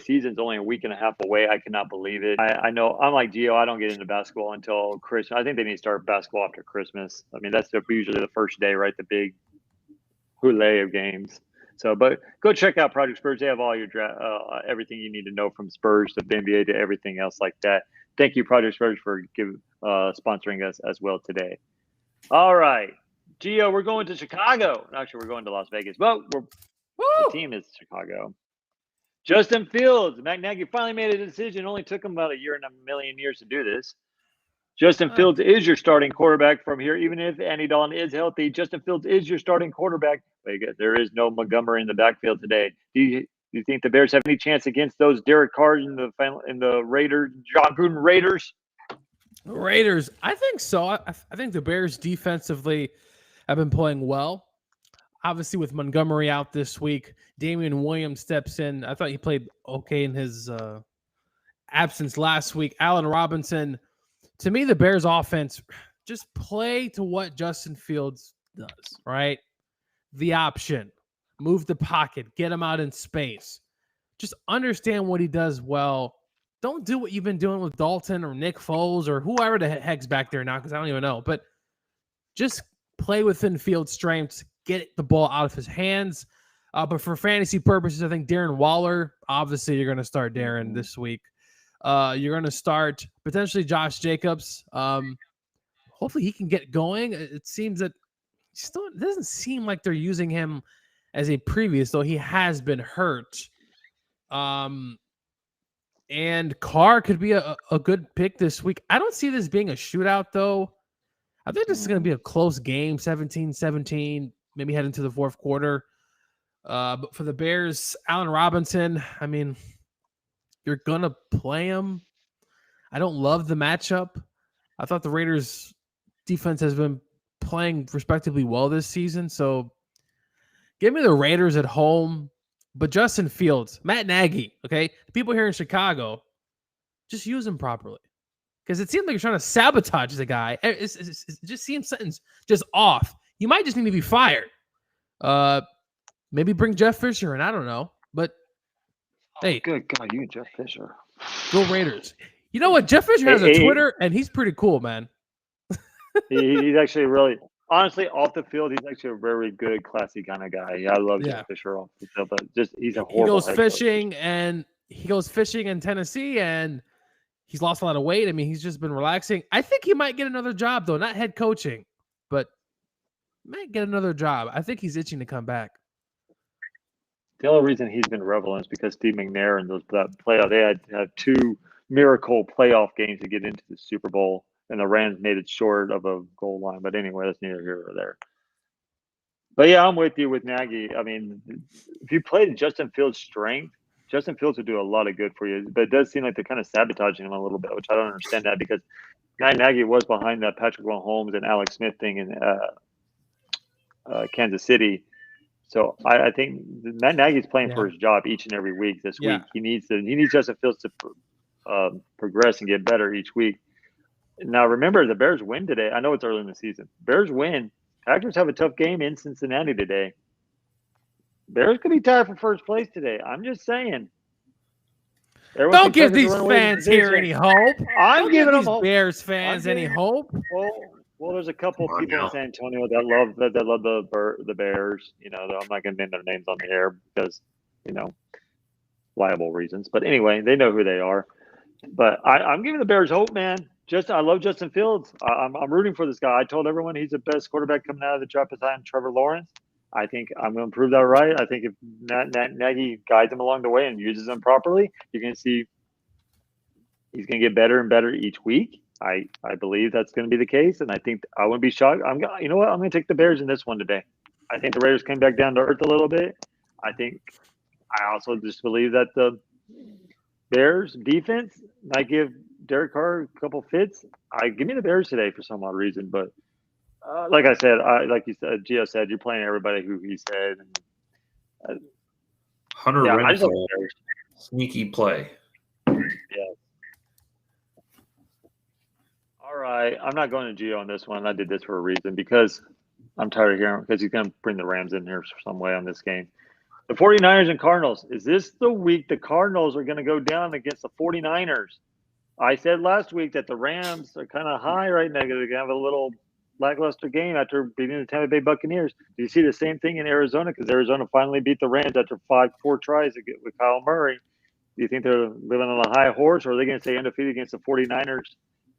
season's only a week and a half away. I cannot believe it. I know I'm like Gio. I don't get into basketball until Christmas. I think they need to start basketball after Christmas. I mean, that's usually the first day, right? The big hooray of games. So, but go check out Project Spurs. They have all your everything you need to know from Spurs to the NBA to everything else like that. Thank you, Project Spurs, for sponsoring us as well today. All right, Gio, we're going to Chicago. Actually, we're going to Las Vegas. Well, the team is Chicago. Justin Fields, Matt Nagy finally made a decision. It only took him about a year and a million years to do this. Justin Fields is your starting quarterback from here, even if Andy Dalton is healthy. Justin Fields is your starting quarterback. There is no Montgomery in the backfield today. Do you think the Bears have any chance against those Derek Carr in the Raiders, John Gruden Raiders? Raiders, I think so. I think the Bears defensively have been playing well. Obviously, with Montgomery out this week, Damian Williams steps in. I thought he played okay in his absence last week. Allen Robinson, to me, the Bears offense just play to what Justin Fields does, right? the option, move the pocket, get him out in space. Just understand what he does well. Don't do what you've been doing with Dalton or Nick Foles or whoever the heck's back there now, because I don't even know. But just play within field strengths, get the ball out of his hands. But for fantasy purposes, I think Darren Waller, obviously you're going to start Darren this week. You're going to start potentially Josh Jacobs. Hopefully he can get going. It seems that it doesn't seem like they're using him as a previous, though he has been hurt. And Carr could be a good pick this week. I don't see this being a shootout, though. I think this is going to be a close game, 17-17, maybe head into the fourth quarter. But for the Bears, Allen Robinson, I mean, you're going to play him. I don't love the matchup. I thought the Raiders' defense has been playing respectively well this season. So give me the Raiders at home. But Justin Fields, Matt Nagy, okay? The people here in Chicago, just use him properly. Because it seems like you're trying to sabotage the guy. It just seems something's just off. You might just need to be fired. Maybe bring Jeff Fisher in. I don't know. But, hey. Good God, you and Jeff Fisher. Go Raiders. You know what? Jeff Fisher has a Twitter, and he's pretty cool, man. He's actually really, honestly, off the field, he's actually a very good, classy kind of guy. Yeah, I love Jeff Fisher off the field, but just he's a horrible. He goes fishing in Tennessee, and he's lost a lot of weight. I mean, he's just been relaxing. I think he might get another job, though, not head coaching, but might get another job. I think he's itching to come back. The only reason he's been relevant is because Steve McNair and that playoff, they had two miracle playoff games to get into the Super Bowl, and the Rams made it short of a goal line. But anyway, that's neither here nor there. But yeah, I'm with you with Nagy. I mean, if you play Justin Fields' strength, Justin Fields would do a lot of good for you. But it does seem like they're kind of sabotaging him a little bit, which I don't understand that, because Nagy was behind that Patrick Mahomes and Alex Smith thing in Kansas City. So I think Matt Nagy's playing for his job each and every week this week. He needs Justin Fields to progress and get better each week. Now, remember, the Bears win today. I know it's early in the season. Bears win. Packers have a tough game in Cincinnati today. Bears could be tied for first place today. I'm just saying. Don't give these fans here any hope. I'm giving them these Bears fans any hope. Well, there's a couple of people in San Antonio that love the Bears. You know, I'm not going to name their names on the air because, you know, liable reasons. But anyway, they know who they are. But I'm giving the Bears hope, man. I love Justin Fields. I'm rooting for this guy. I told everyone he's the best quarterback coming out of the draft behind Trevor Lawrence. I think I'm going to prove that right. I think if Nagy guides him along the way and uses him properly, you're going to see he's going to get better and better each week. I believe that's going to be the case, and I think I wouldn't be shocked. You know what? I'm going to take the Bears in this one today. I think the Raiders came back down to earth a little bit. I also just believe that the Bears defense might give Derek Carr a couple fits. Give me the Bears today for some odd reason, but like I said, like you said, Gio said, you're playing everybody who he said. Hunter Renfrow, sneaky play. Yeah. All right, I'm not going to Gio on this one. I did this for a reason, because I'm tired of hearing, because he's going to bring the Rams in here some way on this game. The 49ers and Cardinals. Is this the week the Cardinals are going to go down against the 49ers? I said last week that the Rams are kind of high right now. They're going to have a little lackluster game after beating the Tampa Bay Buccaneers. Do you see the same thing in Arizona? Because Arizona finally beat the Rams after 4 tries to get with Kyle Murray. Do you think they're living on a high horse, or are they going to stay undefeated against the 49ers?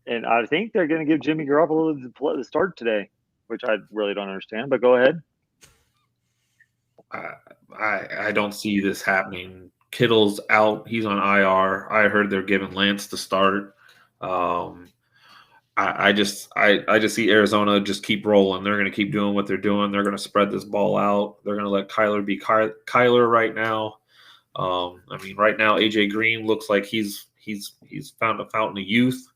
And I think they're going to give Jimmy Garoppolo the start today, which I really don't understand. But go ahead. I don't see this happening. Kittle's out. He's on IR. I heard they're giving Lance the start. I just see Arizona just keep rolling. They're going to keep doing what they're doing. They're going to spread this ball out. They're going to let Kyler be Kyler right now. I mean, right now AJ Green looks like he's found a fountain of youth,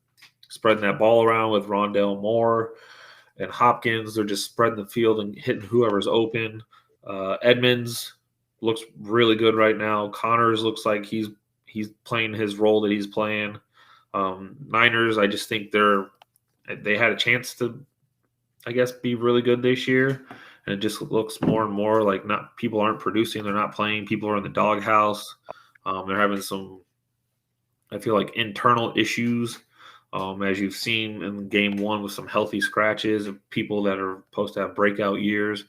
spreading that ball around with Rondale Moore and Hopkins. They're just spreading the field and hitting whoever's open. Edmonds looks really good right now. Connors looks like he's playing his role that he's playing. Niners, I just think they had a chance to, I guess, be really good this year. and it just looks more and more like people aren't producing, they're not playing, people are in the doghouse. They're having some, I feel like, internal issues, as you've seen in game one with some healthy scratches of people that are supposed to have breakout years.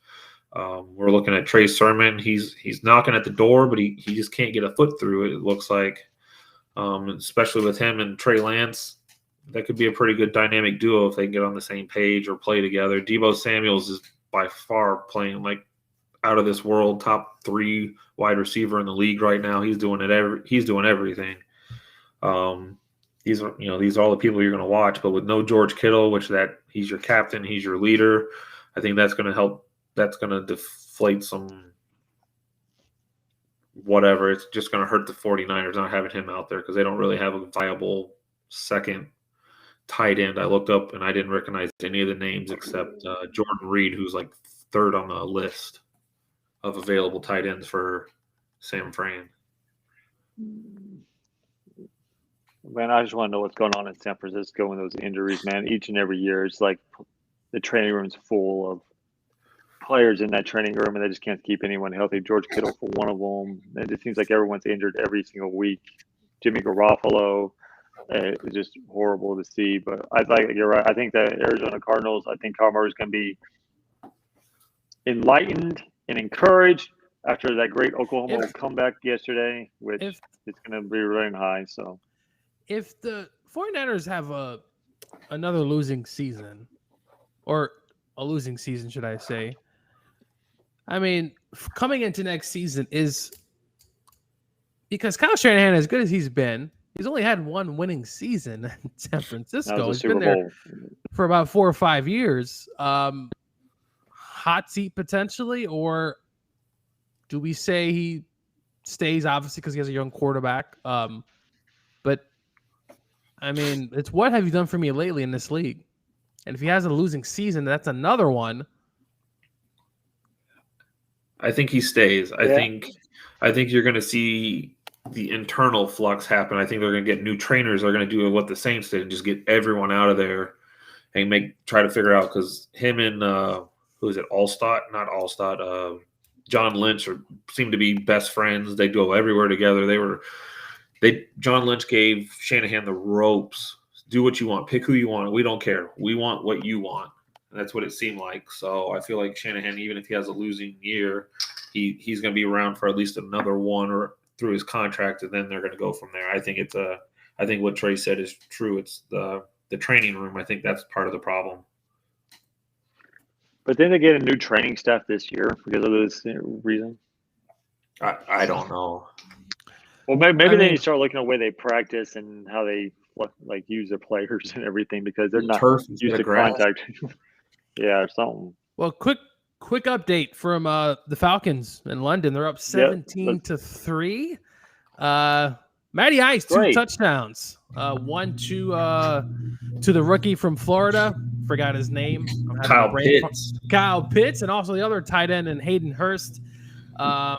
We're looking at Trey Sermon. He's knocking at the door, but he just can't get a foot through it, it looks like. Especially with him and Trey Lance, that could be a pretty good dynamic duo if they can get on the same page or play together. Deebo Samuels is by far playing like out of this world, top 3 wide receiver in the league right now. He's doing it. He's doing everything. These are all the people you're going to watch, but with no George Kittle, he's your captain, he's your leader. I think that's going to help. That's going to deflate some whatever. It's just going to hurt the 49ers not having him out there because they don't really have a viable second tight end. I looked up and I didn't recognize any of the names except Jordan Reed, who's like 3rd on the list of available tight ends for San Fran. Man, I just want to know what's going on in San Francisco and those injuries, man. Each and every year, it's like the training room's full of players in that training room, and they just can't keep anyone healthy. George Kittle for one of them. It just seems like everyone's injured every single week. Jimmy Garoppolo, it's just horrible to see. But you're right. I think the Arizona Cardinals, I think Kyler Murray's going to be enlightened and encouraged after that great Oklahoma comeback yesterday, which it's going to be running high. So if the 49ers have another losing season, or a losing season, should I say, I mean, coming into next season is because Kyle Shanahan, as good as he's been, he's only had one winning season in San Francisco. He's been there for about 4 or 5 years. Hot seat potentially, or do we say he stays, obviously, because he has a young quarterback? But, I mean, it's what have you done for me lately in this league? And if he has a losing season, that's another one. I think he stays. I think you're going to see the internal flux happen. I think they're going to get new trainers. They're going to do what the Saints did and just get everyone out of there and try to figure out, because him and who is it? John Lynch seem to be best friends. They go everywhere together. John Lynch gave Shanahan the ropes. Do what you want. Pick who you want. We don't care. We want what you want. And that's what it seemed like. So I feel like Shanahan, even if he has a losing year, he's going to be around for at least another one or through his contract, and then they're going to go from there. I think what Trey said is true. It's the training room. I think that's part of the problem. But then they get a new training staff this year because of this reason. I don't know. Well, maybe they need to start looking at the way they practice and how they use their players and everything, because they're not used to contact. Yeah, or something. Well, quick update from the Falcons in London. They're up 17-3. Matty Ice, 2 touchdowns. One to the rookie from Florida. Forgot his name. Kyle Pitts, and also the other tight end, and Hayden Hurst. The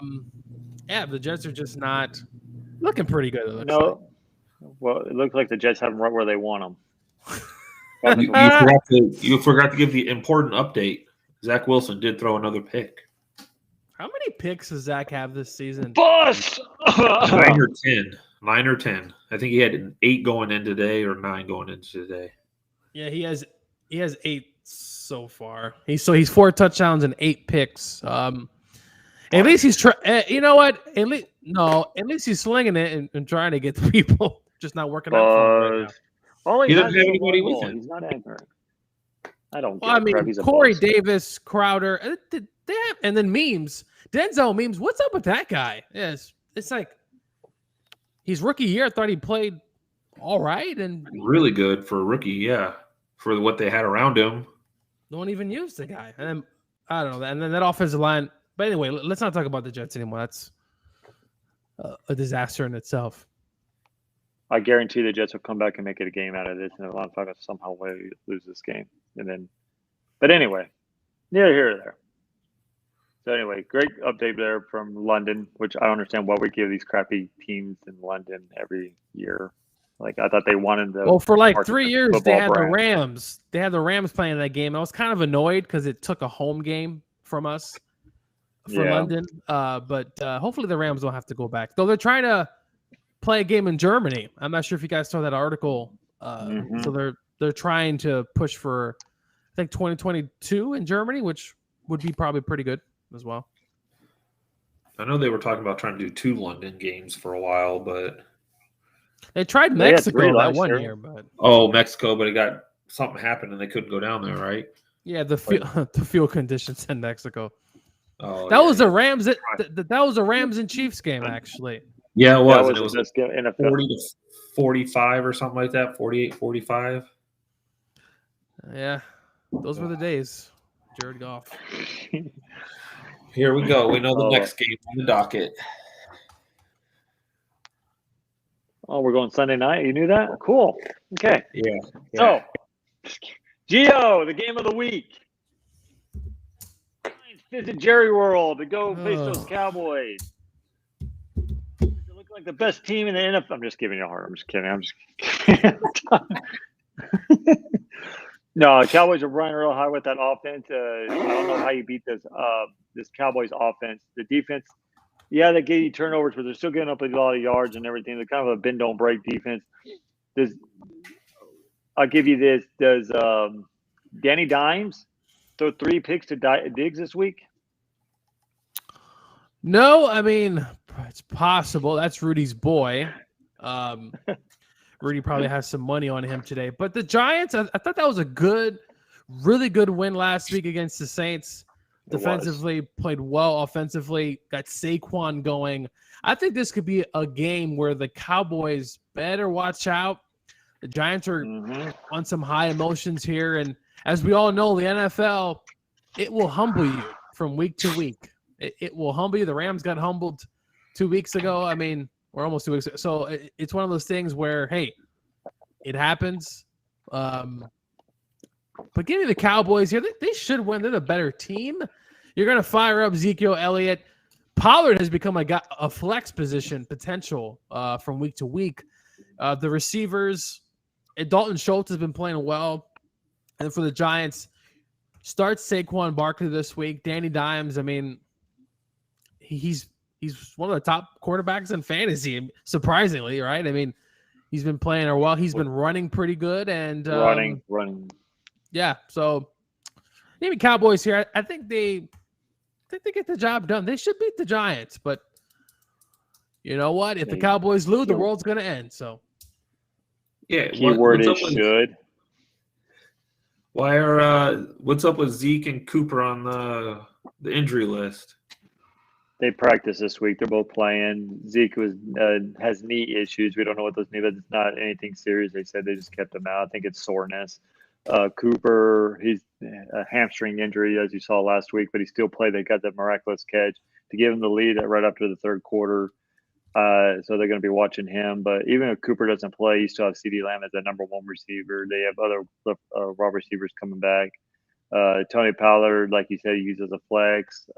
Jets are just not looking pretty good. It looks like. Well, it looks like the Jets have them right where they want them. You forgot to give the important update. Zach Wilson did throw another pick. How many picks does Zach have this season? Bust! 9 or 10. 9 or 10. I think he had 8 going in today or 9 going into today. Yeah, he has 8 so far. He's 4 touchdowns and 8 picks. At least he's you know what? At least he's slinging it and trying to get the people. Just not working out for him right now. He doesn't have anybody with him. He's not angry. I don't. Well, I mean, Corey Davis, Crowder, and then memes. Denzel memes. What's up with that guy? Yes, it's like he's rookie year. I thought he played all right and really good for a rookie. Yeah, for what they had around him. No one even used the guy, and then, I don't know. And then that offensive line. But anyway, let's not talk about the Jets anymore. That's a disaster in itself. I guarantee the Jets will come back and make it a game out of this, and Atlanta Falcons somehow lose this game. But anyway, neither here or there. So anyway, great update there from London, which I don't understand why we give these crappy teams in London every year. Like, I thought they wanted the. Well, for like 3 years, they had the Rams. They had the Rams playing that game. I was kind of annoyed because it took a home game from us for London. But hopefully the Rams don't have to go back. Though they're trying to play a game in Germany. I'm not sure if you guys saw that article. So they're trying to push for, I think, 2022 in Germany, which would be probably pretty good as well. I know they were talking about trying to do 2 London games for a while, but they tried Mexico that one year. But Mexico, but something happened and they couldn't go down there, right? Yeah, the field conditions in Mexico. That was a Rams. That was a Rams and Chiefs game, actually. Yeah, it was. It was a 40-45 or something like that. 48-45. Yeah, those were the days. Jared Goff. Here we go. We know the next game on the docket. Oh, we're going Sunday night. You knew that? Cool. Okay. Yeah. So, Gio, the game of the week. Visit Jerry World to go face those Cowboys. They look like the best team in the NFL. I'm just giving you a hard. I'm just kidding. No, Cowboys are running real high with that offense. I don't know how you beat this Cowboys offense. The defense, they get you turnovers, but they're still getting up a lot of yards and everything. They're kind of a bend don't break defense. I'll give you this. Does Danny Dimes throw 3 picks to Diggs this week? No, I mean, it's possible. That's Rudy's boy. Rudy probably has some money on him today. But the Giants, I thought that was a really good win last week against the Saints. Defensively, played well. Offensively, got Saquon going. I think this could be a game where the Cowboys better watch out. The Giants are on some high emotions here. And as we all know, the NFL, it will humble you from week to week. It will humble you. The Rams got humbled 2 weeks ago. I mean, or almost 2 weeks ago. So it's one of those things where, hey, it happens. But give me the Cowboys here. They should win. They're the better team. You're going to fire up Ezekiel Elliott. Pollard has become a flex position potential from week to week. The receivers, Dalton Schultz has been playing well. And for the Giants, start Saquon Barkley this week. Danny Dimes, I mean, he's one of the top quarterbacks in fantasy, surprisingly, right? I mean, he's been playing well. He's been running pretty good. And running. Yeah, so maybe Cowboys here. I think they get the job done. They should beat the Giants, but you know what? If the Cowboys lose, the world's going to end. So, yeah. Keyword is should. What's up with Zeke and Cooper on the injury list? They practice this week. They're both playing. Zeke has knee issues. We don't know what those mean, but it's not anything serious. They said they just kept him out. I think it's soreness. Cooper, he's a hamstring injury, as you saw last week, but he still played. They got that miraculous catch to give him the lead right after the third quarter. So they're going to be watching him. But even if Cooper doesn't play, you still have CeeDee Lamb as the number 1 receiver. They have other raw receivers coming back. Tony Pollard, like you said, he uses a flex.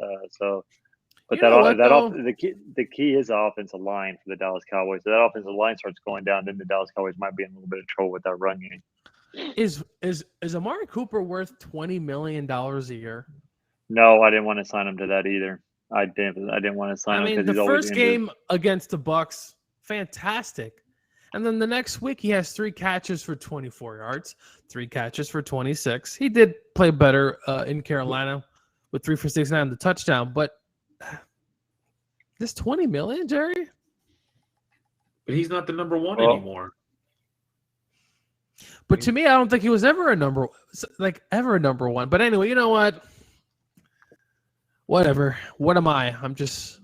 But the key is the offensive line for the Dallas Cowboys. So that offensive line starts going down, then the Dallas Cowboys might be in a little bit of trouble with that run game. Is Amari Cooper worth $20 million a year? No, I didn't want to sign him to that either. I didn't want to sign him because he's always injured. The first game against the Bucs, fantastic. And then the next week he has 3 catches for 24 yards, 3 catches for 26. He did play better in Carolina with 3 for 69 the touchdown, but this $20 million, Jerry? But he's not the number 1 anymore. But to me, I don't think he was ever a number 1. But anyway, you know what? Whatever. What am I? I'm just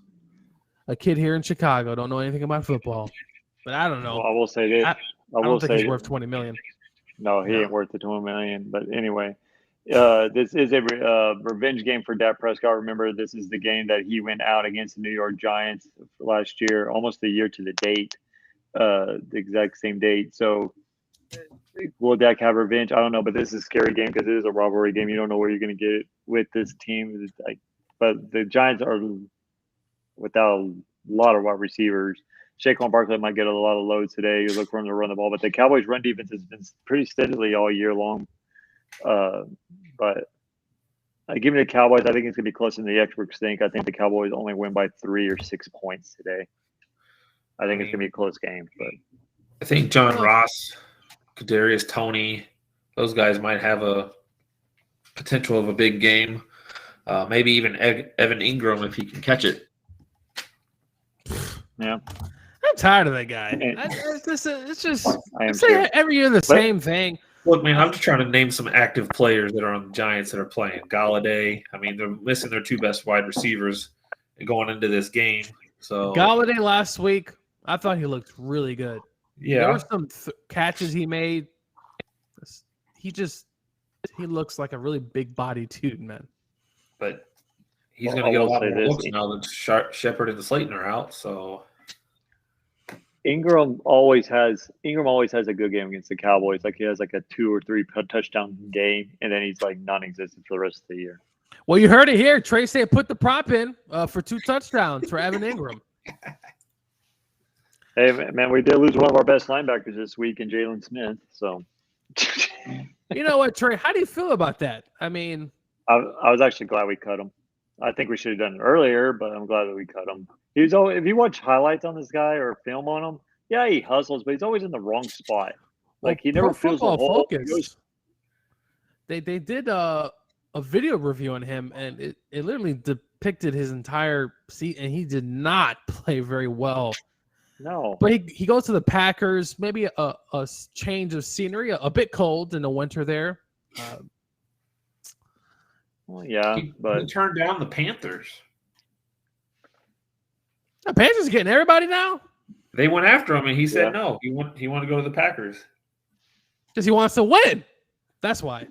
a kid here in Chicago. Don't know anything about football. But I don't know. Well, I will say this. I don't think he's worth $20 million. No, he ain't worth the $20 million. But anyway, this is a revenge game for Dak Prescott. Remember, this is the game that he went out against the New York Giants last year, almost a year to the date, the exact same date. So will Dak have revenge? I don't know, but this is a scary game because it is a rivalry game. You don't know where you're going to get with this team. But the Giants are without a lot of wide receivers. Saquon Barkley might get a lot of loads today. You look for him to run the ball, but the Cowboys' run defense has been pretty steadily all year long. But Give me the Cowboys. I think it's going to be closer than the experts think. I think the Cowboys only win by 3 or 6 points today. I think it's going to be a close game. But I think John Ross, Kadarius Toney, those guys might have a potential of a big game. Maybe even Evan Ingram if he can catch it. Yeah. I'm tired of that guy. It's just every year the same thing. Look, man, I'm just trying to name some active players that are on the Giants that are playing. Galladay. I mean, they're missing their 2 best wide receivers going into this game. So Galladay last week, I thought he looked really good. Yeah, there were some catches he made. He looks like a really big body dude, man. But he's going to get a lot more looks now that Shepard and Slayton are out. So Ingram always has a good game against the Cowboys. Like he has like a 2 or 3 touchdown game, and then he's like non-existent for the rest of the year. Well, you heard it here. Trey said put the prop in for 2 touchdowns for Evan Ingram. Hey man, we did lose one of our best linebackers this week in Jalen Smith. So you know what, Trey? How do you feel about that? I mean, I was actually glad we cut him. I think we should have done it earlier, but I'm glad that we cut him. If you watch highlights on this guy or film on him, yeah, he hustles, but he's always in the wrong spot. Like he never feels the hole. They did a video review on him, and it literally depicted his entire seat, and he did not play very well. No, but he goes to the Packers. Maybe a change of scenery, a bit cold in the winter there. Well, yeah, but he turned down the Panthers. The Panthers getting everybody now. They went after him, and he said no. He wanted to go to the Packers because he wants to win. That's why.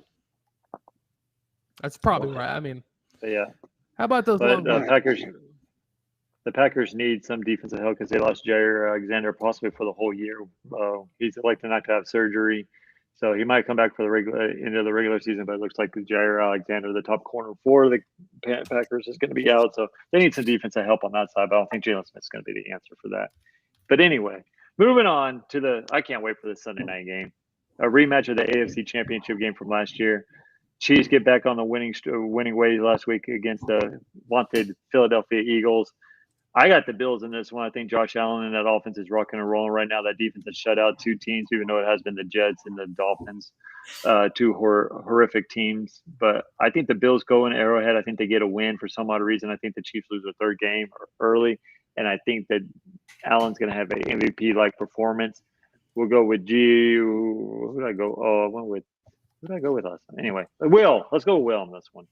That's probably right. I mean, yeah. How about those? The Packers need some defensive help because they lost Jair Alexander possibly for the whole year. He's elected not to have surgery, so he might come back for the end of the regular season. But it looks like Jair Alexander, the top corner for the Packers, is going to be out. So they need some defensive help on that side. But I don't think Jalen Smith's going to be the answer for that. But anyway, moving on to I can't wait for this Sunday night game, a rematch of the AFC Championship game from last year. Chiefs get back on the winning ways last week against the vaunted Philadelphia Eagles. I got the Bills in this one. I think Josh Allen and that offense is rocking and rolling right now. That defense has shut out 2 teams, even though it has been the Jets and the Dolphins, 2 horrific teams. But I think the Bills go in Arrowhead. I think they get a win for some odd reason. I think the Chiefs lose their 3rd game early, and I think that Allen's going to have an MVP-like performance. We'll go with Who did I go? Oh, I went with – who did I go with last time? Anyway, Will. Let's go with Will on this one.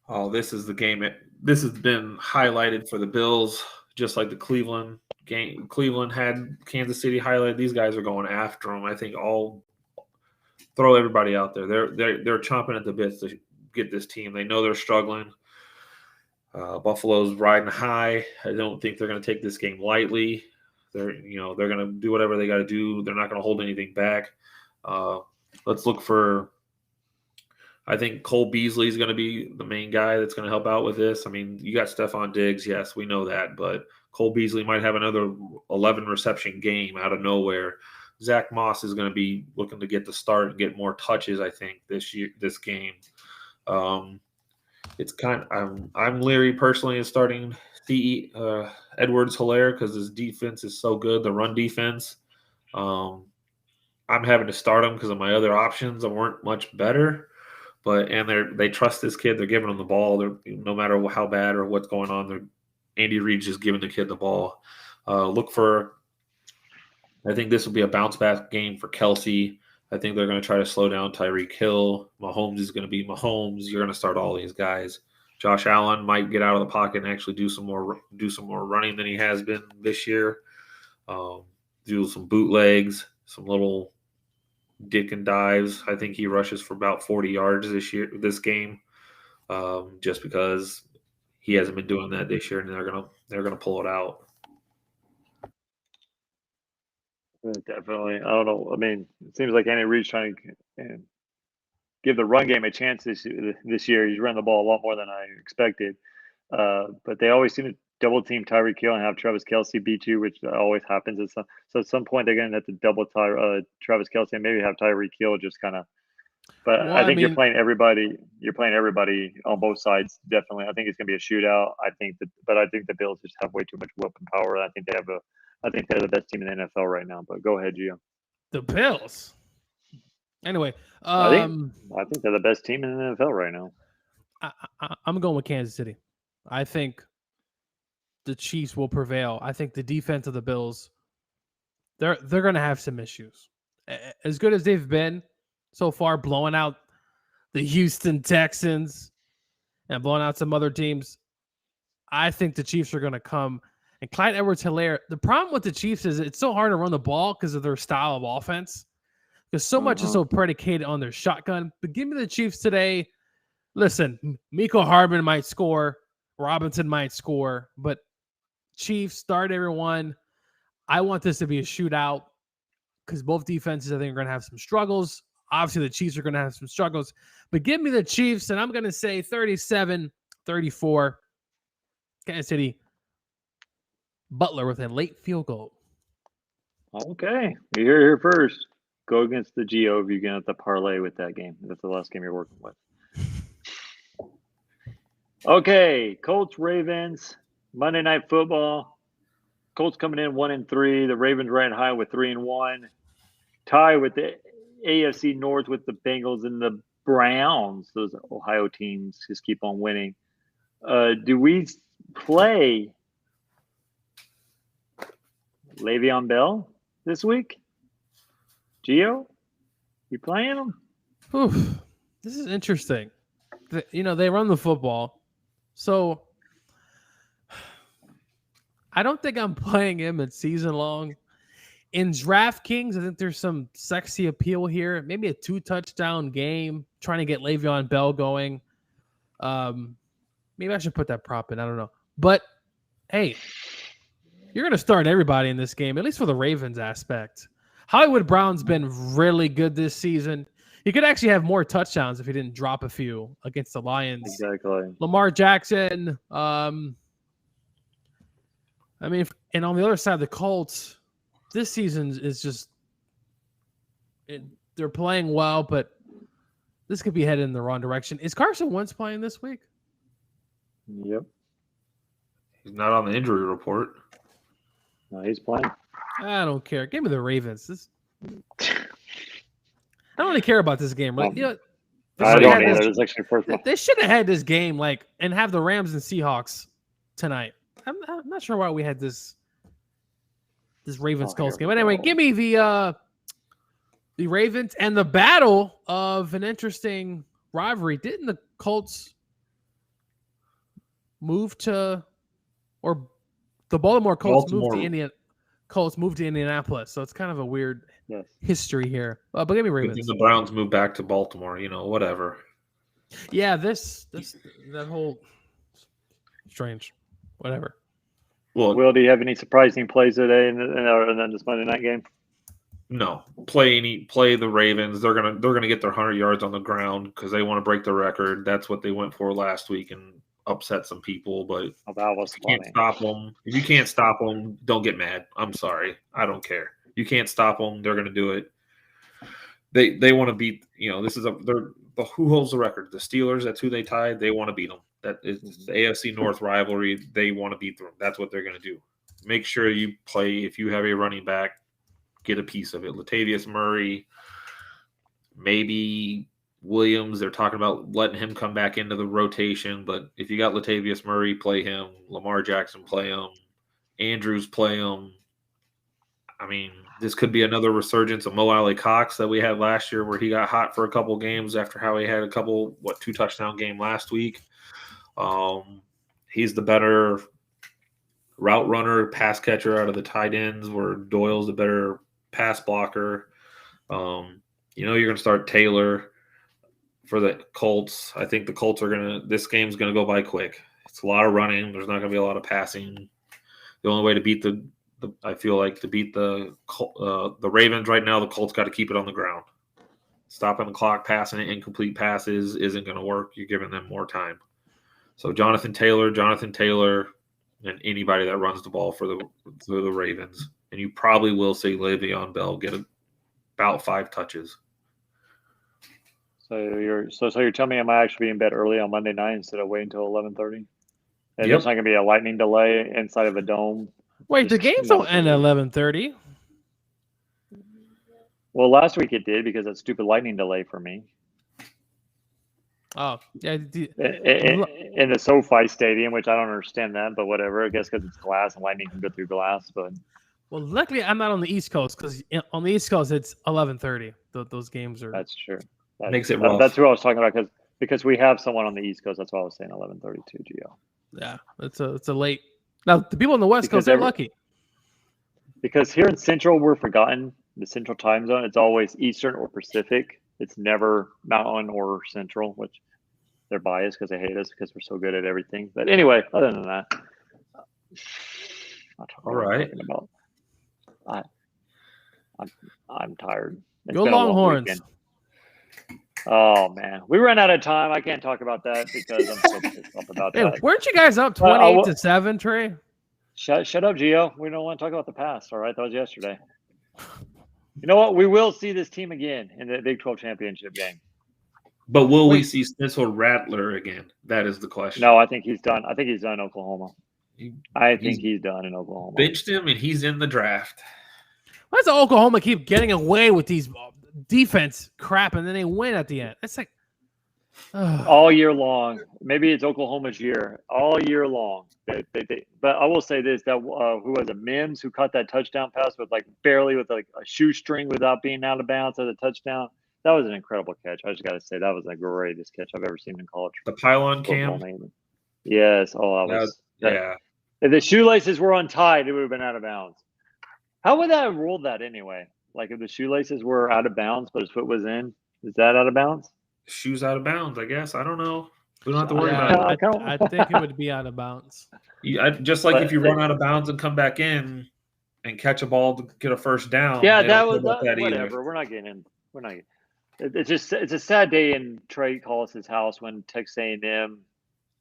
Oh, this is the game. This has been highlighted for the Bills, just like the Cleveland game. Cleveland had Kansas City highlighted. These guys are going after them. I think I'll throw everybody out there. They're chomping at the bits to get this team. They know they're struggling. Buffalo's riding high. I don't think they're going to take this game lightly. They're going to do whatever they got to do. They're not going to hold anything back. Let's look for. I think Cole Beasley is going to be the main guy that's going to help out with this. I mean, you got Stephon Diggs. Yes, we know that. But Cole Beasley might have another 11 reception game out of nowhere. Zach Moss is going to be looking to get the start and get more touches, I think, this game. It's I'm leery personally of starting Edwards-Helaire because his defense is so good, the run defense. I'm having to start him because of my other options that weren't much better. But they trust this kid. They're giving him the ball. No matter how bad or what's going on, Andy Reid's just giving the kid the ball. I think this will be a bounce back game for Kelsey. I think they're going to try to slow down Tyreek Hill. Mahomes is going to be Mahomes. You're going to start all these guys. Josh Allen might get out of the pocket and actually do some more running than he has been this year. Do some bootlegs, some little dick and dives. I think he rushes for about 40 yards this game, just because he hasn't been doing that this year, and they're gonna pull it out. Definitely. I don't know. I mean, it seems like Andy Reid's trying to give the run game a chance this year. He's run the ball a lot more than I expected, but they always seem to double team Tyreek Hill and have Travis Kelce beat you, which always happens. So at some point they're going to have to double Travis Kelce and maybe have Tyreek Hill just kind of But I think you're playing everybody. You're playing everybody on both sides. Definitely, I think it's going to be a shootout. I think the Bills just have way too much weapon power. I think they're the best team in the NFL right now. But go ahead, Gio. The Bills. Anyway, I think they're the best team in the NFL right now. I'm going with Kansas City. I think the Chiefs will prevail. I think the defense of the Bills, they're going to have some issues. As good as they've been so far, blowing out the Houston Texans and blowing out some other teams, I think the Chiefs are going to come. And Clyde Edwards-Helaire, the problem with the Chiefs is it's so hard to run the ball because of their style of offense. Because so much is so predicated on their shotgun. But give me the Chiefs today. Listen, Miko Hardman might score. Robinson might score. But Chiefs, start everyone. I want this to be a shootout because both defenses, I think, are going to have some struggles. Obviously, the Chiefs are going to have some struggles. But give me the Chiefs, and I'm going to say 37-34. Kansas City. Butler with a late field goal. Okay. You're here first. Go against the Geo if you're going to have to parlay with that game. That's the last game you're working with. Okay. Colts, Ravens, Monday Night Football. Colts coming in 1-3. The Ravens ran high with 3-1. Tie with the AFC North with the Bengals and the Browns. Those Ohio teams just keep on winning. Do we play Le'Veon Bell this week? Gio, you playing him? Oof, this is interesting. They run the football. So I don't think I'm playing him at season long. In DraftKings, I think there's some sexy appeal here. Maybe a 2-touchdown game, trying to get Le'Veon Bell going. Maybe I should put that prop in. I don't know. But, hey, you're going to start everybody in this game, at least for the Ravens aspect. Hollywood Brown's been really good this season. He could actually have more touchdowns if he didn't drop a few against the Lions. Exactly. Lamar Jackson. And on the other side, the Colts, this season is just they're playing well, but this could be headed in the wrong direction. Is Carson Wentz playing this week? Yep. He's not on the injury report. No, he's playing. I don't care. Give me the Ravens. I don't really care about this game. Right? I don't either. It's actually first. They should have had this game and have the Rams and Seahawks tonight. I'm not sure why we had this Ravens Colts game. But anyway, give me the Ravens and the battle of an interesting rivalry. Didn't the Colts move to, or the Baltimore Colts moved to Indiana? Colts moved to Indianapolis, so it's kind of a weird history here. But give me Ravens. The Browns moved back to Baltimore. Whatever. Yeah, that whole strange, whatever. Well, Will, do you have any surprising plays today in this Monday night game? No, play the Ravens. They're gonna get their 100 yards on the ground because they want to break the record. That's what they went for last week and upset some people. But that was you can't stop them. If you can't stop them, don't get mad. I'm sorry, I don't care. You can't stop them. They're gonna do it. They want to beat. This is who holds the record? The Steelers. That's who they tied. They want to beat them. That is the AFC North rivalry. They want to beat them. That's what they're going to do. Make sure you play. If you have a running back, get a piece of it. Latavius Murray, maybe Williams. They're talking about letting him come back into the rotation. But if you got Latavius Murray, play him. Lamar Jackson, play him. Andrews, play him. This could be another resurgence of Mo Alley Cox that we had last year where he got hot for a couple games after how he had a couple, 2-touchdown game last week. He's the better route runner, pass catcher out of the tight ends, where Doyle's the better pass blocker. You're going to start Taylor for the Colts. I think the Colts this game's going to go by quick. It's a lot of running. There's not going to be a lot of passing. The only way to beat the Ravens right now, the Colts got to keep it on the ground. Stopping the clock, passing it, incomplete passes isn't going to work. You're giving them more time. So Jonathan Taylor, and anybody that runs the ball for the Ravens. And you probably will see Le'Veon Bell get about 5 touches. So you're telling me I might actually be in bed early on Monday night instead of waiting until 11:30? And there's not going to be a lightning delay inside of a dome. Wait, the games don't end at 11:30. Well, last week it did because of that stupid lightning delay for me. Oh, yeah. In the SoFi Stadium, which I don't understand that, but whatever. I guess because it's glass and lightning can go through glass. But well, luckily I'm not on the East Coast because on the East Coast it's 11:30. Those games are. That's true. Makes it rough. That's who I was talking about because we have someone on the East Coast. That's why I was saying 11:32, Gio. Yeah, it's a late. Now the people on the West Coast are lucky. Because here in Central, we're forgotten. The Central time zone, it's always Eastern or Pacific. It's never Mountain or Central, which they're biased because they hate us because we're so good at everything. But anyway, other than that, all right. I'm tired. Go Longhorns. Oh man, we ran out of time. I can't talk about that because I'm so pissed off about that. Weren't you guys up 28-7, Trey? Shut up, Gio. We don't want to talk about the past. All right, that was yesterday. You know what? We will see this team again in the Big 12 championship game. But will we see Spencer Rattler again? That is the question. No, I think he's done. I think he's done in Oklahoma. I think he's done in Oklahoma. Benched him, and he's in the draft. Why does Oklahoma keep getting away with these defense crap, and then they win at the end? It's like all year long. Maybe it's Oklahoma's year. All year long. But I will say this: that who was it? Mims who caught that touchdown pass with barely with a shoestring without being out of bounds as a touchdown. That was an incredible catch. I just got to say that was the greatest catch I've ever seen in college. The pylon cam. Yes. Oh, that was yeah. If the shoelaces were untied, it would have been out of bounds. How would that have ruled that anyway? Like if the shoelaces were out of bounds, but his foot was in, is that out of bounds? Shoes out of bounds, I guess. I don't know. We don't have to worry about it. I think it would be out of bounds. Just like if you run out of bounds and come back in and catch a ball to get a first down. Yeah, that was whatever. Either. We're not getting in. We're not. It's a sad day in Trey Collis's house when Texas A&M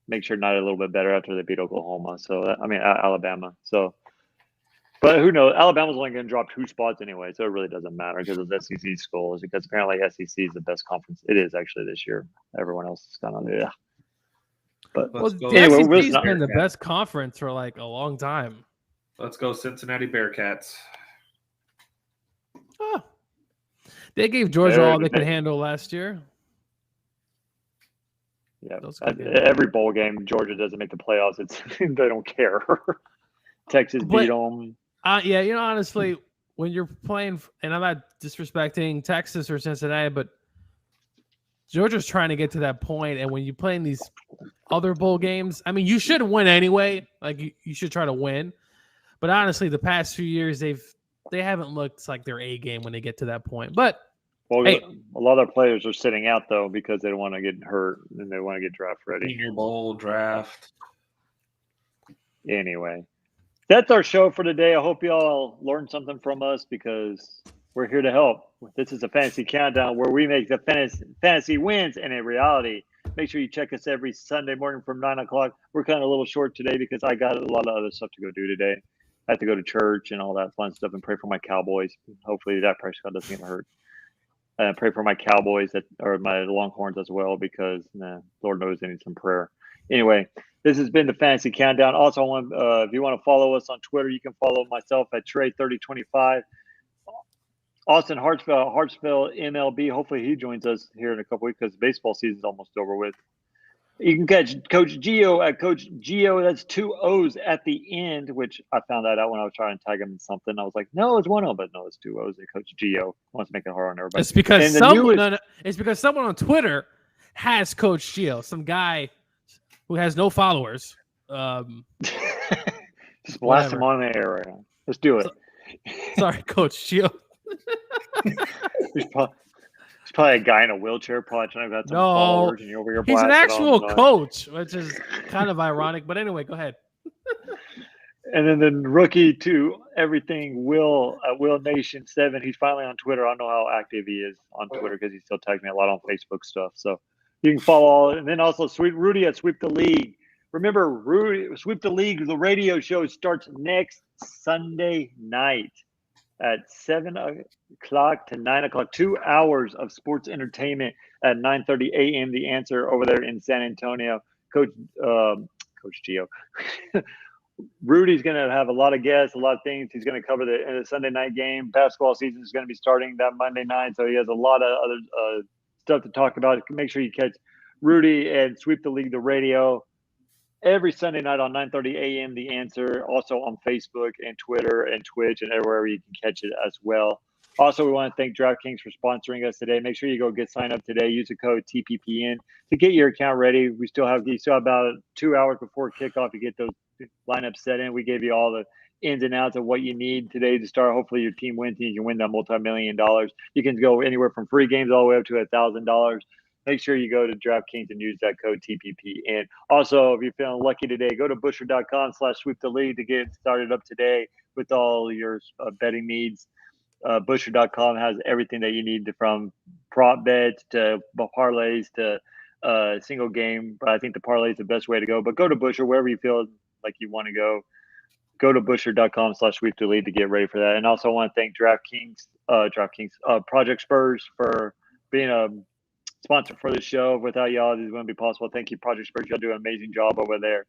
makes sure not a little bit better after they beat Oklahoma. So Alabama. So. But who knows? Alabama's only going to drop 2 spots anyway, so it really doesn't matter because of SEC schools. Because apparently SEC is the best conference. It is actually this year. Everyone else is kind of But the SEC's been the best conference for a long time. Let's go Cincinnati Bearcats. Oh. They gave Georgia all they could handle last year. Yeah, every bowl game Georgia doesn't make the playoffs. They don't care. Texas beat them. Yeah, honestly, when you're playing, and I'm not disrespecting Texas or Cincinnati, but Georgia's trying to get to that point, and when you play in these other bowl games, I mean, you should win anyway. You should try to win. But honestly, the past few years, they haven't looked like their A game when they get to that point. But a lot of their players are sitting out though because they don't want to get hurt and they want to get draft ready. Senior Bowl draft. Anyway. That's our show for today. I hope you all learned something from us because we're here to help. This is a fantasy countdown where we make the fantasy wins and a reality. Make sure you check us every Sunday morning from 9 o'clock. We're kind of a little short today because I got a lot of other stuff to go do today. I have to go to church and all that fun stuff and pray for my Cowboys. Hopefully that Prescott doesn't get hurt. Pray for my Cowboys or my Longhorns as well because Lord knows they need some prayer. Anyway, this has been the Fantasy Countdown. Also, if you want to follow us on Twitter, you can follow myself at Trey3025. Austin Hartsfield MLB. Hopefully he joins us here in a couple weeks because baseball season's almost over with. You can catch Coach Gio at Coach Gio. That's 2 O's at the end, which I found that out when I was trying to tag him in something. I was like, no, it's 1 O, but no, it's 2 O's. And Coach Gio wants to make it hard on everybody. It's because someone on Twitter has Coach Gio, some guy who has no followers. Just blast him on the air right now. Let's do it. Sorry, Coach Gio. He's probably a guy in a wheelchair, probably trying to get some followers, and you're over here. He's an actual coach, which is kind of ironic. But anyway, go ahead. And then the rookie to everything, Will Nation 7. He's finally on Twitter. I don't know how active he is on Twitter because he still tags me a lot on Facebook stuff. So you can follow all. And then also Rudy at Sweep the League. Remember, Rudy Sweep the League. The radio show starts next Sunday night at 7 o'clock to 9 o'clock. 2 hours of sports entertainment at 9:30 a.m. The Answer over there in San Antonio. Coach Gio. Rudy's going to have a lot of guests, a lot of things. He's going to cover the Sunday night game. Basketball season is going to be starting that Monday night, so he has a lot of other stuff to talk about. Make sure you catch Rudy and Sweep the League, the radio, every Sunday night on 9:30 a.m. The Answer. Also on Facebook and Twitter and Twitch and everywhere you can catch it as well. Also, we want to thank DraftKings for sponsoring us today. Make sure you go get signed up today. Use the code TPPN to get your account ready. You still have about 2 hours before kickoff to get those lineups set in. We gave you all the ins and outs of what you need today to start. Hopefully your team wins and you can win that multi-million dollars. You can go anywhere from free games all the way up to $1,000. Make sure you go to DraftKings and use that code TPPN. Also, if you're feeling lucky today, go to busher.com/sweeptheleague to get started up today with all your betting needs. Busher.com has everything that you need from prop bets to parlays to single game. But I think the parlay is the best way to go. But go to Busher wherever you feel like you want to go. Go to busher.com/sweeptheleague to get ready for that. And also I want to thank DraftKings, Project Spurs for being a sponsor for the show. Without y'all, this wouldn't be possible. Thank you, Project Spurs. Y'all do an amazing job over there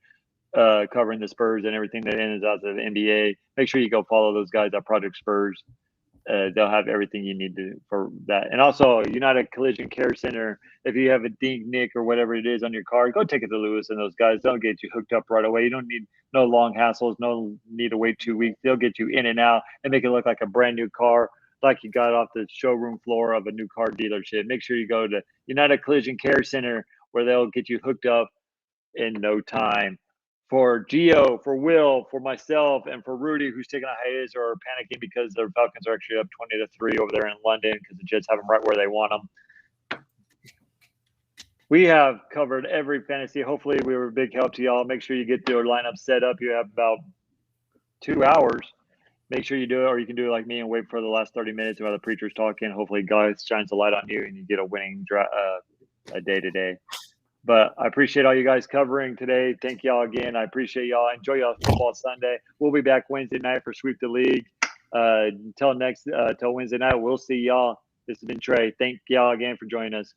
covering the Spurs and everything that ends out of the NBA. Make sure you go follow those guys at Project Spurs. They'll have everything you need for that. And also, United Collision Care Center, if you have a ding, nick, or whatever it is on your car, go take it to Lewis and those guys. They'll get you hooked up right away. You don't need no long hassles, no need to wait 2 weeks. They'll get you in and out and make it look like a brand new car, like you got off the showroom floor of a new car dealership. Make sure you go to United Collision Care Center where they'll get you hooked up in no time. For Gio, for Will, for myself, and for Rudy, who's taking a hiatus or panicking because the Falcons are actually up 20-3 over there in London because the Jets have them right where they want them. We have covered every fantasy. Hopefully, we were a big help to y'all. Make sure you get your lineup set up. You have about 2 hours. Make sure you do it, or you can do it like me and wait for the last 30 minutes while the preacher's talking. Hopefully, God shines the light on you and you get a winning day today. But I appreciate all you guys covering today. Thank y'all again. I appreciate y'all. Enjoy y'all football Sunday. We'll be back Wednesday night for Sweep the League. Until Wednesday night, we'll see y'all. This has been Trey. Thank y'all again for joining us.